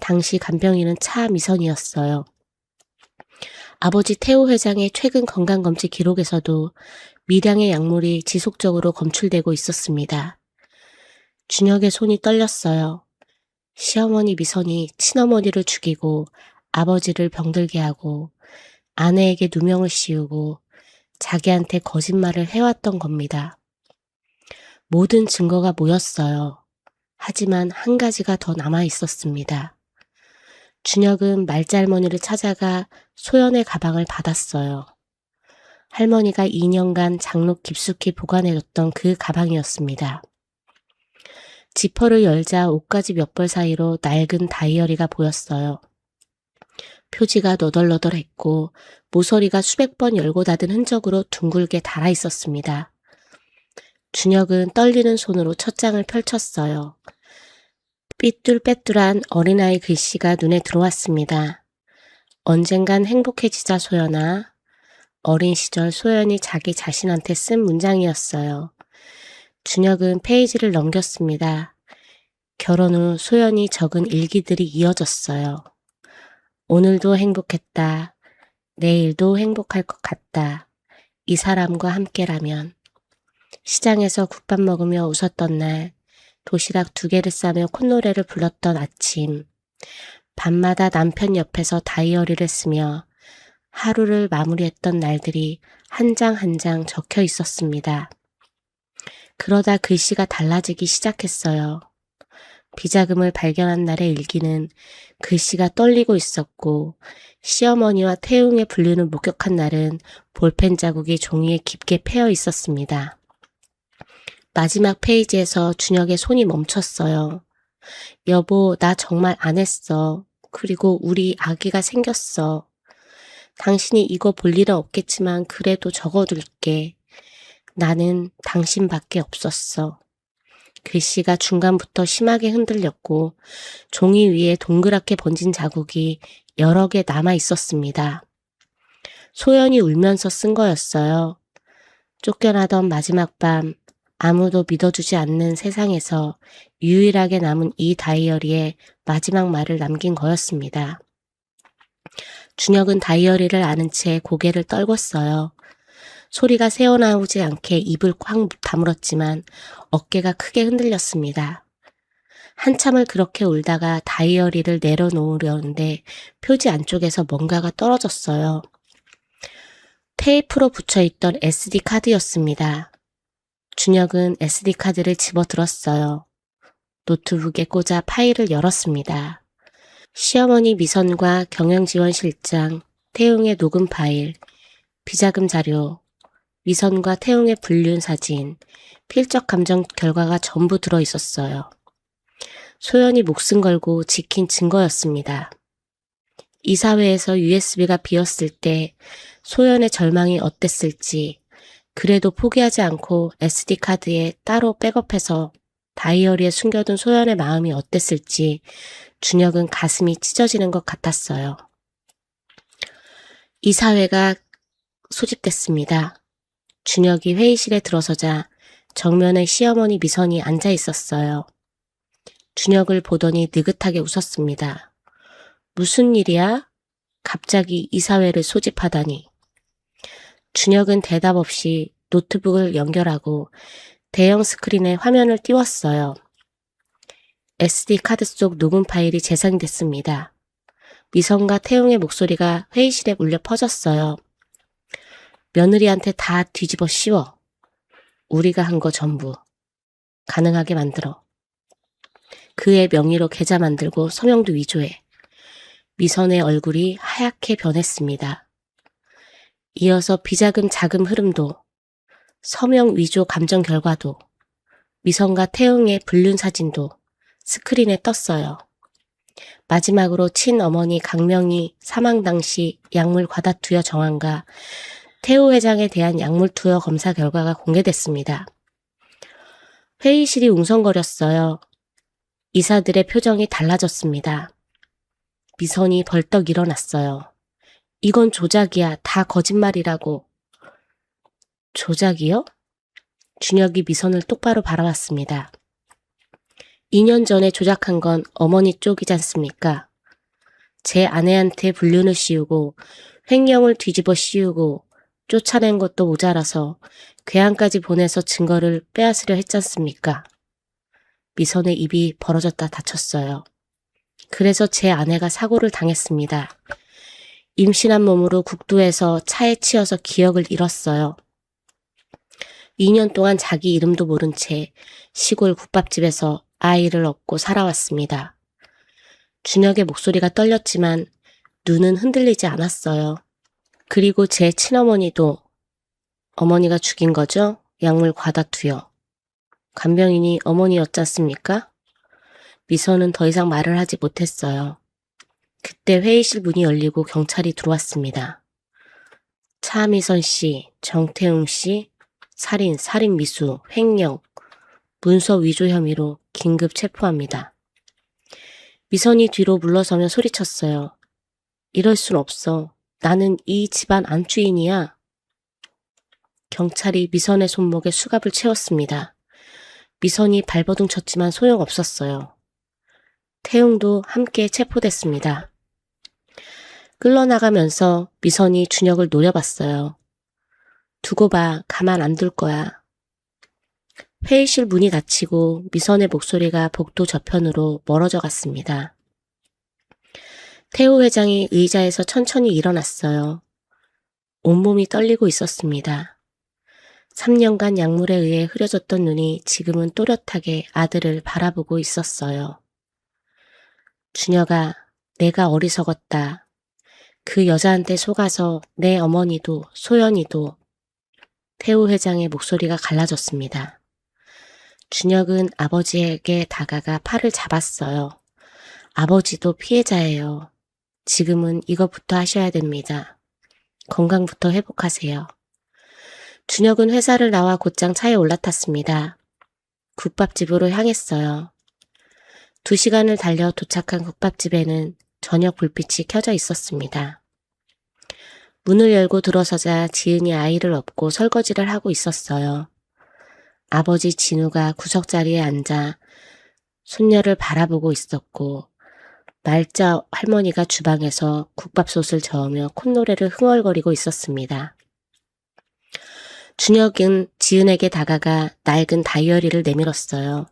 당시 간병인은 차미선이었어요. 아버지 태호 회장의 최근 건강검진 기록에서도 미량의 약물이 지속적으로 검출되고 있었습니다. 준혁의 손이 떨렸어요. 시어머니 미선이 친어머니를 죽이고 아버지를 병들게 하고 아내에게 누명을 씌우고 자기한테 거짓말을 해왔던 겁니다. 모든 증거가 모였어요. 하지만 한 가지가 더 남아 있었습니다. 준혁은 말자 할머니를 찾아가 소연의 가방을 받았어요. 할머니가 2년간 장록 깊숙이 보관해뒀던 그 가방이었습니다. 지퍼를 열자 옷가지 몇 벌 사이로 낡은 다이어리가 보였어요. 표지가 너덜너덜했고 모서리가 수백 번 열고 닫은 흔적으로 둥글게 달아 있었습니다. 준혁은 떨리는 손으로 첫 장을 펼쳤어요. 삐뚤빼뚤한 어린아이 글씨가 눈에 들어왔습니다. 언젠간 행복해지자 소연아. 어린 시절 소연이 자기 자신한테 쓴 문장이었어요. 준혁은 페이지를 넘겼습니다. 결혼 후 소연이 적은 일기들이 이어졌어요. 오늘도 행복했다. 내일도 행복할 것 같다. 이 사람과 함께라면. 시장에서 국밥 먹으며 웃었던 날, 도시락 2개를 싸며 콧노래를 불렀던 아침, 밤마다 남편 옆에서 다이어리를 쓰며 하루를 마무리했던 날들이 한 장 한 장 적혀 있었습니다. 그러다 글씨가 달라지기 시작했어요. 비자금을 발견한 날의 일기는 글씨가 떨리고 있었고, 시어머니와 태웅의 분류를 목격한 날은 볼펜 자국이 종이에 깊게 패여 있었습니다. 마지막 페이지에서 준혁의 손이 멈췄어요. 여보, 나 정말 안 했어. 그리고 우리 아기가 생겼어. 당신이 이거 볼 일은 없겠지만 그래도 적어둘게. 나는 당신밖에 없었어. 글씨가 중간부터 심하게 흔들렸고 종이 위에 동그랗게 번진 자국이 여러 개 남아 있었습니다. 소연이 울면서 쓴 거였어요. 쫓겨나던 마지막 밤, 아무도 믿어주지 않는 세상에서 유일하게 남은 이 다이어리에 마지막 말을 남긴 거였습니다. 준혁은 다이어리를 아는 채 고개를 떨궜어요. 소리가 새어나오지 않게 입을 꽉 다물었지만 어깨가 크게 흔들렸습니다. 한참을 그렇게 울다가 다이어리를 내려놓으려는데 표지 안쪽에서 뭔가가 떨어졌어요. 테이프로 붙여있던 SD 카드였습니다. 준혁은 SD 카드를 집어들었어요. 노트북에 꽂아 파일을 열었습니다. 시어머니 미선과 경영지원실장, 태웅의 녹음 파일, 비자금 자료, 미선과 태웅의 불륜 사진, 필적 감정 결과가 전부 들어 있었어요. 소연이 목숨 걸고 지킨 증거였습니다. 이사회에서 USB가 비었을 때 소연의 절망이 어땠을지, 그래도 포기하지 않고 SD카드에 따로 백업해서 다이어리에 숨겨둔 소연의 마음이 어땠을지 준혁은 가슴이 찢어지는 것 같았어요. 이사회가 소집됐습니다. 준혁이 회의실에 들어서자 정면에 시어머니 미선이 앉아 있었어요. 준혁을 보더니 느긋하게 웃었습니다. 무슨 일이야? 갑자기 이사회를 소집하다니. 준혁은 대답 없이 노트북을 연결하고 대형 스크린에 화면을 띄웠어요. SD카드 속 녹음 파일이 재생됐습니다. 미선과 태웅의 목소리가 회의실에 울려 퍼졌어요. 며느리한테 다 뒤집어 씌워. 우리가 한 거 전부. 가능하게 만들어. 그의 명의로 계좌 만들고 서명도 위조해. 미선의 얼굴이 하얗게 변했습니다. 이어서 비자금 자금 흐름도, 서명 위조 감정 결과도, 미선과 태웅의 불륜 사진도 스크린에 떴어요. 마지막으로 친어머니 강명희 사망 당시 약물 과다 투여 정황과 태우 회장에 대한 약물 투여 검사 결과가 공개됐습니다. 회의실이 웅성거렸어요. 이사들의 표정이 달라졌습니다. 미선이 벌떡 일어났어요. 이건 조작이야. 다 거짓말이라고. 조작이요? 준혁이 미선을 똑바로 바라봤습니다. 2년 전에 조작한 건 어머니 쪽이지 않습니까? 제 아내한테 불륜을 씌우고 횡령을 뒤집어 씌우고 쫓아낸 것도 모자라서 괴한까지 보내서 증거를 빼앗으려 했지 않습니까? 미선의 입이 벌어졌다 닫혔어요. 그래서 제 아내가 사고를 당했습니다. 임신한 몸으로 국도에서 차에 치여서 기억을 잃었어요. 2년 동안 자기 이름도 모른 채 시골 국밥집에서 아이를 얻고 살아왔습니다. 준혁의 목소리가 떨렸지만 눈은 흔들리지 않았어요. 그리고 제 친어머니도 어머니가 죽인 거죠? 약물 과다 투여. 간병인이 어머니였지 않습니까? 미선은 더 이상 말을 하지 못했어요. 그때 회의실 문이 열리고 경찰이 들어왔습니다. 차미선 씨, 정태웅 씨, 살인, 살인미수, 횡령, 문서 위조 혐의로 긴급 체포합니다. 미선이 뒤로 물러서며 소리쳤어요. 이럴 순 없어. 나는 이 집안 안주인이야. 경찰이 미선의 손목에 수갑을 채웠습니다. 미선이 발버둥 쳤지만 소용없었어요. 태웅도 함께 체포됐습니다. 끌려나가면서 미선이 준혁을 노려봤어요. 두고 봐, 가만 안 둘 거야. 회의실 문이 닫히고 미선의 목소리가 복도 저편으로 멀어져 갔습니다. 태호 회장이 의자에서 천천히 일어났어요. 온몸이 떨리고 있었습니다. 3년간 약물에 의해 흐려졌던 눈이 지금은 또렷하게 아들을 바라보고 있었어요. 준혁아, 내가 어리석었다. 그 여자한테 속아서 내 어머니도 소연이도. 태호 회장의 목소리가 갈라졌습니다. 준혁은 아버지에게 다가가 팔을 잡았어요. 아버지도 피해자예요. 지금은 이것부터 하셔야 됩니다. 건강부터 회복하세요. 준혁은 회사를 나와 곧장 차에 올라탔습니다. 국밥집으로 향했어요. 2시간을 달려 도착한 국밥집에는 저녁 불빛이 켜져 있었습니다. 문을 열고 들어서자 지은이 아이를 업고 설거지를 하고 있었어요. 아버지 진우가 구석자리에 앉아 손녀를 바라보고 있었고 말자 할머니가 주방에서 국밥솥을 저으며 콧노래를 흥얼거리고 있었습니다. 준혁은 지은에게 다가가 낡은 다이어리를 내밀었어요.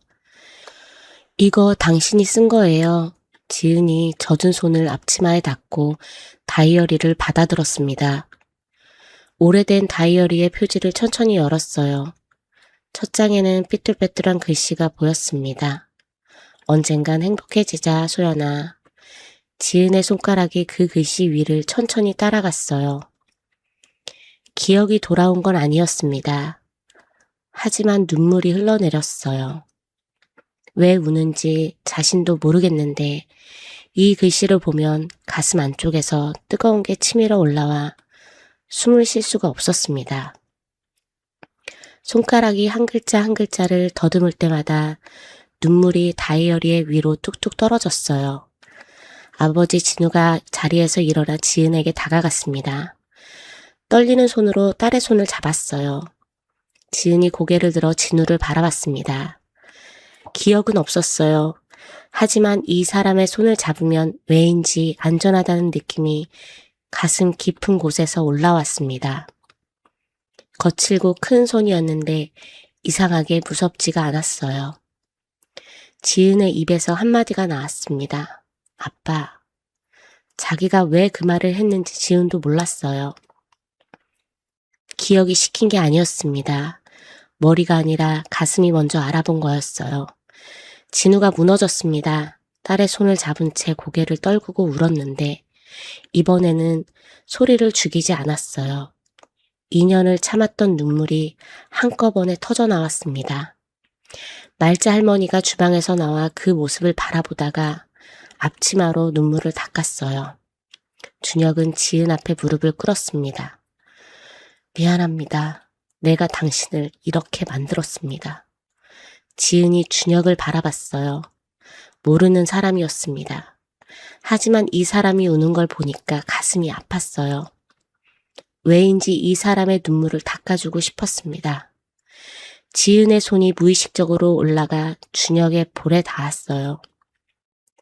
이거 당신이 쓴 거예요. 지은이 젖은 손을 앞치마에 닿고 다이어리를 받아들었습니다. 오래된 다이어리의 표지를 천천히 열었어요. 첫 장에는 삐뚤빼뚤한 글씨가 보였습니다. 언젠간 행복해지자 소연아. 지은의 손가락이 그 글씨 위를 천천히 따라갔어요. 기억이 돌아온 건 아니었습니다. 하지만 눈물이 흘러내렸어요. 왜 우는지 자신도 모르겠는데 이 글씨를 보면 가슴 안쪽에서 뜨거운 게 치밀어 올라와 숨을 쉴 수가 없었습니다. 손가락이 한 글자 한 글자를 더듬을 때마다 눈물이 다이어리의 위로 뚝뚝 떨어졌어요. 아버지 진우가 자리에서 일어나 지은에게 다가갔습니다. 떨리는 손으로 딸의 손을 잡았어요. 지은이 고개를 들어 진우를 바라봤습니다. 기억은 없었어요. 하지만 이 사람의 손을 잡으면 왜인지 안전하다는 느낌이 가슴 깊은 곳에서 올라왔습니다. 거칠고 큰 손이었는데 이상하게 무섭지가 않았어요. 지은의 입에서 한마디가 나왔습니다. 아빠. 자기가 왜 그 말을 했는지 지은도 몰랐어요. 기억이 시킨 게 아니었습니다. 머리가 아니라 가슴이 먼저 알아본 거였어요. 진우가 무너졌습니다. 딸의 손을 잡은 채 고개를 떨구고 울었는데 이번에는 소리를 죽이지 않았어요. 2년을 참았던 눈물이 한꺼번에 터져 나왔습니다. 말자 할머니가 주방에서 나와 그 모습을 바라보다가 앞치마로 눈물을 닦았어요. 준혁은 지은 앞에 무릎을 꿇었습니다. 미안합니다. 내가 당신을 이렇게 만들었습니다. 지은이 준혁을 바라봤어요. 모르는 사람이었습니다. 하지만 이 사람이 우는 걸 보니까 가슴이 아팠어요. 왜인지 이 사람의 눈물을 닦아주고 싶었습니다. 지은의 손이 무의식적으로 올라가 준혁의 볼에 닿았어요.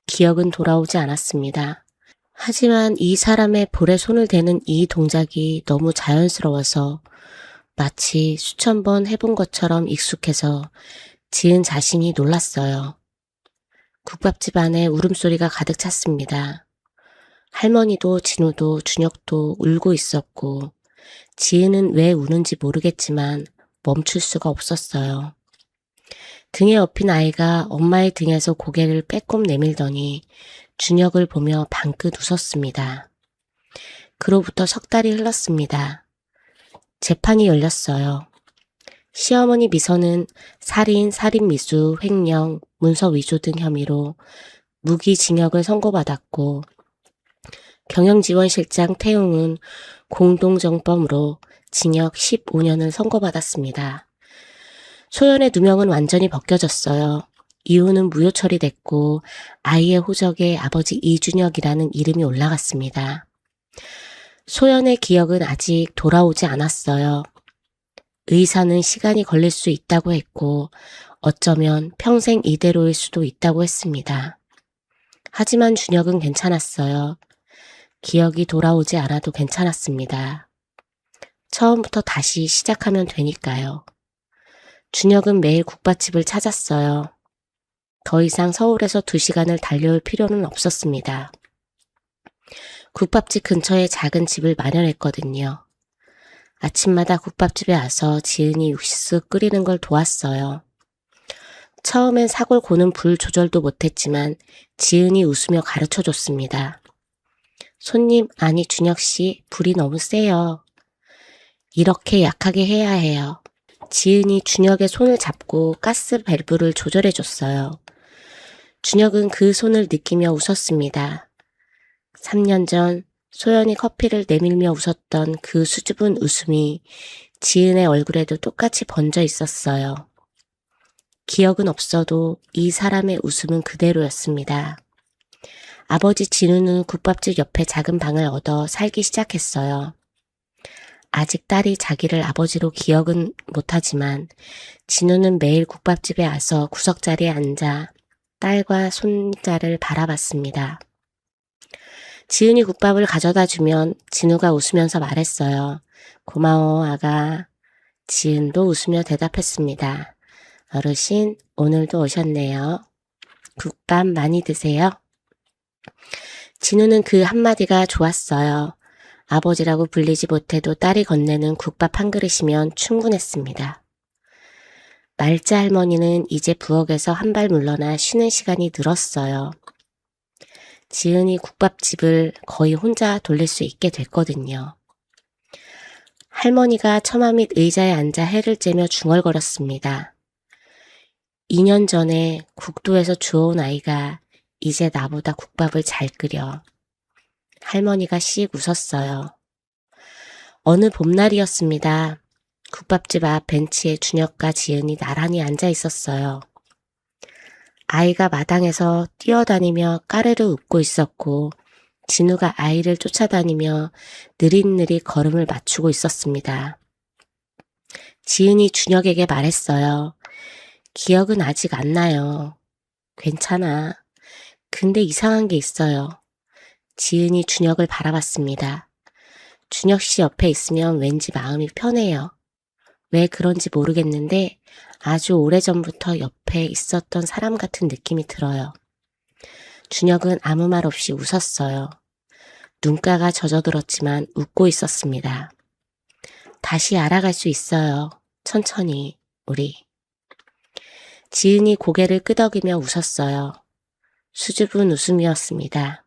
기억은 돌아오지 않았습니다. 하지만 이 사람의 볼에 손을 대는 이 동작이 너무 자연스러워서 마치 수천 번 해본 것처럼 익숙해서 지은 자신이 놀랐어요. 국밥집 안에 울음소리가 가득 찼습니다. 할머니도 진우도 준혁도 울고 있었고 지은은 왜 우는지 모르겠지만 멈출 수가 없었어요. 등에 업힌 아이가 엄마의 등에서 고개를 빼꼼 내밀더니 준혁을 보며 방긋 웃었습니다. 그로부터 석 달이 흘렀습니다. 재판이 열렸어요. 시어머니 미선은 살인, 살인미수, 횡령, 문서 위조 등 혐의로 무기징역을 선고받았고 경영지원실장 태웅은 공동정범으로 징역 15년을 선고받았습니다. 소연의 누명은 완전히 벗겨졌어요. 이유는 무효 처리됐고 아이의 호적에 아버지 이준혁이라는 이름이 올라갔습니다. 소연의 기억은 아직 돌아오지 않았어요. 의사는 시간이 걸릴 수 있다고 했고 어쩌면 평생 이대로일 수도 있다고 했습니다. 하지만 준혁은 괜찮았어요. 기억이 돌아오지 않아도 괜찮았습니다. 처음부터 다시 시작하면 되니까요. 준혁은 매일 국밥집을 찾았어요. 더 이상 서울에서 2시간을 달려올 필요는 없었습니다. 국밥집 근처에 작은 집을 마련했거든요. 아침마다 국밥집에 와서 지은이 육수 끓이는 걸 도왔어요. 처음엔 사골 고는 불 조절도 못했지만 지은이 웃으며 가르쳐줬습니다. 손님, 아니 준혁씨, 불이 너무 세요. 이렇게 약하게 해야 해요. 지은이 준혁의 손을 잡고 가스 밸브를 조절해줬어요. 준혁은 그 손을 느끼며 웃었습니다. 3년 전 소연이 커피를 내밀며 웃었던 그 수줍은 웃음이 지은의 얼굴에도 똑같이 번져 있었어요. 기억은 없어도 이 사람의 웃음은 그대로였습니다. 아버지 진우는 국밥집 옆에 작은 방을 얻어 살기 시작했어요. 아직 딸이 자기를 아버지로 기억은 못하지만 진우는 매일 국밥집에 와서 구석자리에 앉아 딸과 손자를 바라봤습니다. 지은이 국밥을 가져다 주면 진우가 웃으면서 말했어요. 고마워, 아가. 지은도 웃으며 대답했습니다. 어르신, 오늘도 오셨네요. 국밥 많이 드세요. 진우는 그 한마디가 좋았어요. 아버지라고 불리지 못해도 딸이 건네는 국밥 한 그릇이면 충분했습니다. 말자 할머니는 이제 부엌에서 한 발 물러나 쉬는 시간이 늘었어요. 지은이 국밥집을 거의 혼자 돌릴 수 있게 됐거든요. 할머니가 처마 밑 의자에 앉아 해를 째며 중얼거렸습니다. 2년 전에 국도에서 주워온 아이가 이제 나보다 국밥을 잘 끓여. 할머니가 씩 웃었어요. 어느 봄날이었습니다. 국밥집 앞 벤치에 준혁과 지은이 나란히 앉아 있었어요. 아이가 마당에서 뛰어다니며 까르르 웃고 있었고 진우가 아이를 쫓아다니며 느릿느릿 걸음을 맞추고 있었습니다. 지은이 준혁에게 말했어요. 기억은 아직 안 나요. 괜찮아. 근데 이상한 게 있어요. 지은이 준혁을 바라봤습니다. 준혁 씨 옆에 있으면 왠지 마음이 편해요. 왜 그런지 모르겠는데 아주 오래전부터 옆에 있었던 사람 같은 느낌이 들어요. 준혁은 아무 말 없이 웃었어요. 눈가가 젖어들었지만 웃고 있었습니다. 다시 알아갈 수 있어요. 천천히, 우리. 지은이 고개를 끄덕이며 웃었어요. 수줍은 웃음이었습니다.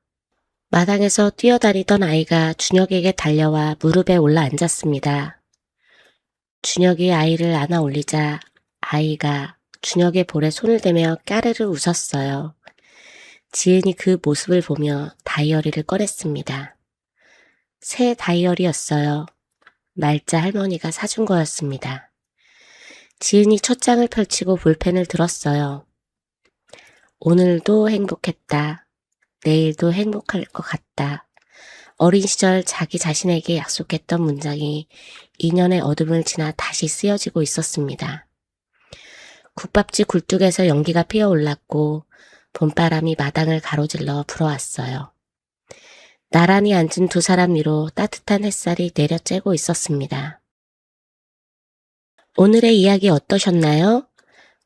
마당에서 뛰어다니던 아이가 준혁에게 달려와 무릎에 올라 앉았습니다. 준혁이 아이를 안아 올리자 아이가 준혁의 볼에 손을 대며 까르르 웃었어요. 지은이 그 모습을 보며 다이어리를 꺼냈습니다. 새 다이어리였어요. 말자 할머니가 사준 거였습니다. 지은이 첫 장을 펼치고 볼펜을 들었어요. 오늘도 행복했다. 내일도 행복할 것 같다. 어린 시절 자기 자신에게 약속했던 문장이 2년의 어둠을 지나 다시 쓰여지고 있었습니다. 국밥집 굴뚝에서 연기가 피어올랐고 봄바람이 마당을 가로질러 불어왔어요. 나란히 앉은 두 사람 위로 따뜻한 햇살이 내려쬐고 있었습니다. 오늘의 이야기 어떠셨나요?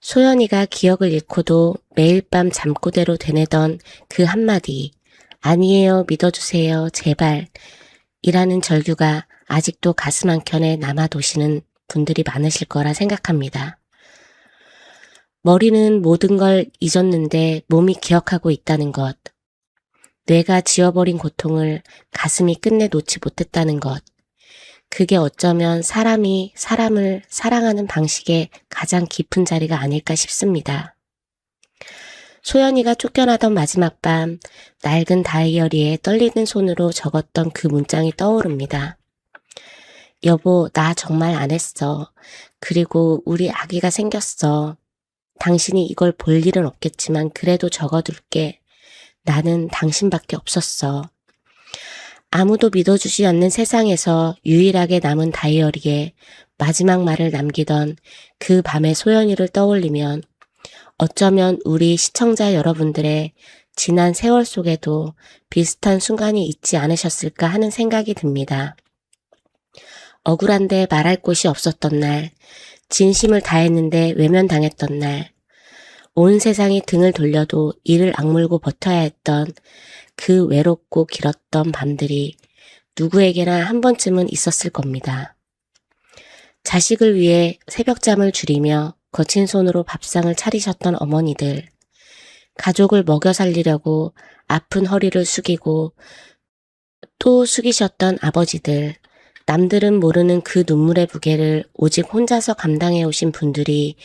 소연이가 기억을 잃고도 매일 밤 잠꼬대로 되뇌던 그 한마디 아니에요, 믿어주세요, 제발 이라는 절규가 아직도 가슴 한켠에 남아도시는 분들이 많으실 거라 생각합니다. 머리는 모든 걸 잊었는데 몸이 기억하고 있다는 것, 뇌가 지워버린 고통을 가슴이 끝내 놓지 못했다는 것, 그게 어쩌면 사람이 사람을 사랑하는 방식의 가장 깊은 자리가 아닐까 싶습니다. 소연이가 쫓겨나던 마지막 밤, 낡은 다이어리에 떨리는 손으로 적었던 그 문장이 떠오릅니다. 여보, 나 정말 안 했어. 그리고 우리 아기가 생겼어. 당신이 이걸 볼 일은 없겠지만 그래도 적어둘게. 나는 당신밖에 없었어. 아무도 믿어주지 않는 세상에서 유일하게 남은 다이어리에 마지막 말을 남기던 그 밤의 소연이를 떠올리면 어쩌면 우리 시청자 여러분들의 지난 세월 속에도 비슷한 순간이 있지 않으셨을까 하는 생각이 듭니다. 억울한데 말할 곳이 없었던 날, 진심을 다했는데 외면당했던 날, 온 세상이 등을 돌려도 이를 악물고 버텨야 했던 그 외롭고 길었던 밤들이 누구에게나 한 번쯤은 있었을 겁니다. 자식을 위해 새벽잠을 줄이며 거친 손으로 밥상을 차리셨던 어머니들, 가족을 먹여 살리려고 아픈 허리를 숙이고 또 숙이셨던 아버지들, 남들은 모르는 그 눈물의 무게를 오직 혼자서 감당해 오신 분들이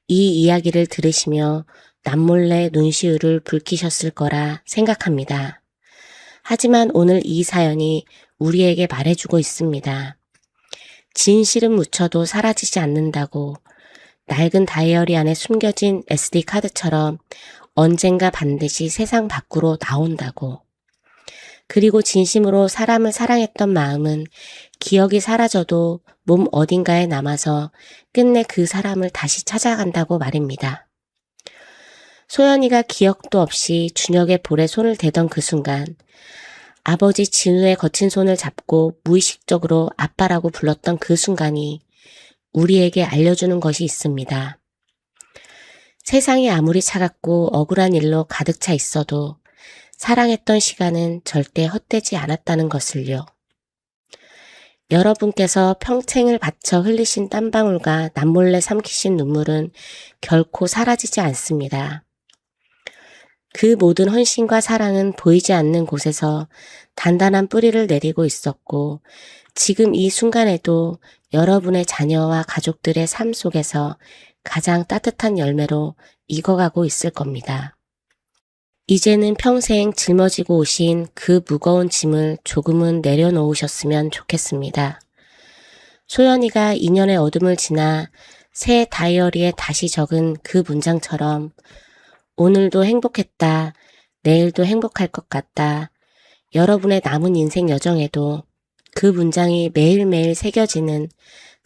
이 이야기를 들으시며 남몰래 눈시울을 붉히셨을 거라 생각합니다. 하지만 오늘 이 사연이 우리에게 말해주고 있습니다. 진실은 묻혀도 사라지지 않는다고, 낡은 다이어리 안에 숨겨진 SD 카드처럼 언젠가 반드시 세상 밖으로 나온다고. 그리고 진심으로 사람을 사랑했던 마음은 기억이 사라져도 몸 어딘가에 남아서 끝내 그 사람을 다시 찾아간다고 말입니다. 소연이가 기억도 없이 준혁의 볼에 손을 대던 그 순간, 아버지 진우의 거친 손을 잡고 무의식적으로 아빠라고 불렀던 그 순간이 우리에게 알려주는 것이 있습니다. 세상이 아무리 차갑고 억울한 일로 가득 차 있어도 사랑했던 시간은 절대 헛되지 않았다는 것을요. 여러분께서 평생을 바쳐 흘리신 땀방울과 남몰래 삼키신 눈물은 결코 사라지지 않습니다. 그 모든 헌신과 사랑은 보이지 않는 곳에서 단단한 뿌리를 내리고 있었고, 지금 이 순간에도 여러분의 자녀와 가족들의 삶 속에서 가장 따뜻한 열매로 익어가고 있을 겁니다. 이제는 평생 짊어지고 오신 그 무거운 짐을 조금은 내려놓으셨으면 좋겠습니다. 소연이가 2년의 어둠을 지나 새 다이어리에 다시 적은 그 문장처럼 오늘도 행복했다, 내일도 행복할 것 같다, 여러분의 남은 인생 여정에도 그 문장이 매일매일 새겨지는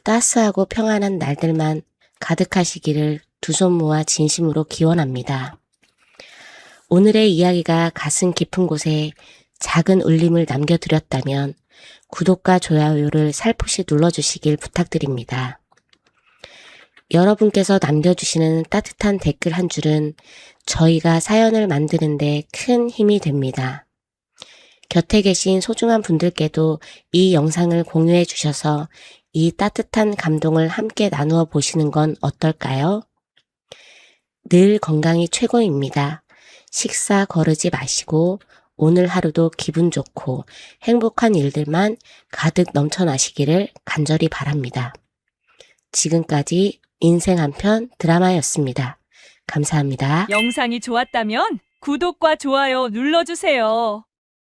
따스하고 평안한 날들만 가득하시기를 두 손 모아 진심으로 기원합니다. 오늘의 이야기가 가슴 깊은 곳에 작은 울림을 남겨드렸다면 구독과 좋아요를 살포시 눌러주시길 부탁드립니다. 여러분께서 남겨주시는 따뜻한 댓글 한 줄은 저희가 사연을 만드는데 큰 힘이 됩니다. 곁에 계신 소중한 분들께도 이 영상을 공유해 주셔서 이 따뜻한 감동을 함께 나누어 보시는 건 어떨까요? 늘 건강이 최고입니다. 식사 거르지 마시고 오늘 하루도 기분 좋고 행복한 일들만 가득 넘쳐나시기를 간절히 바랍니다. 지금까지 인생 한편 드라마였습니다. 감사합니다. 영상이 좋았다면 구독과 좋아요 눌러주세요.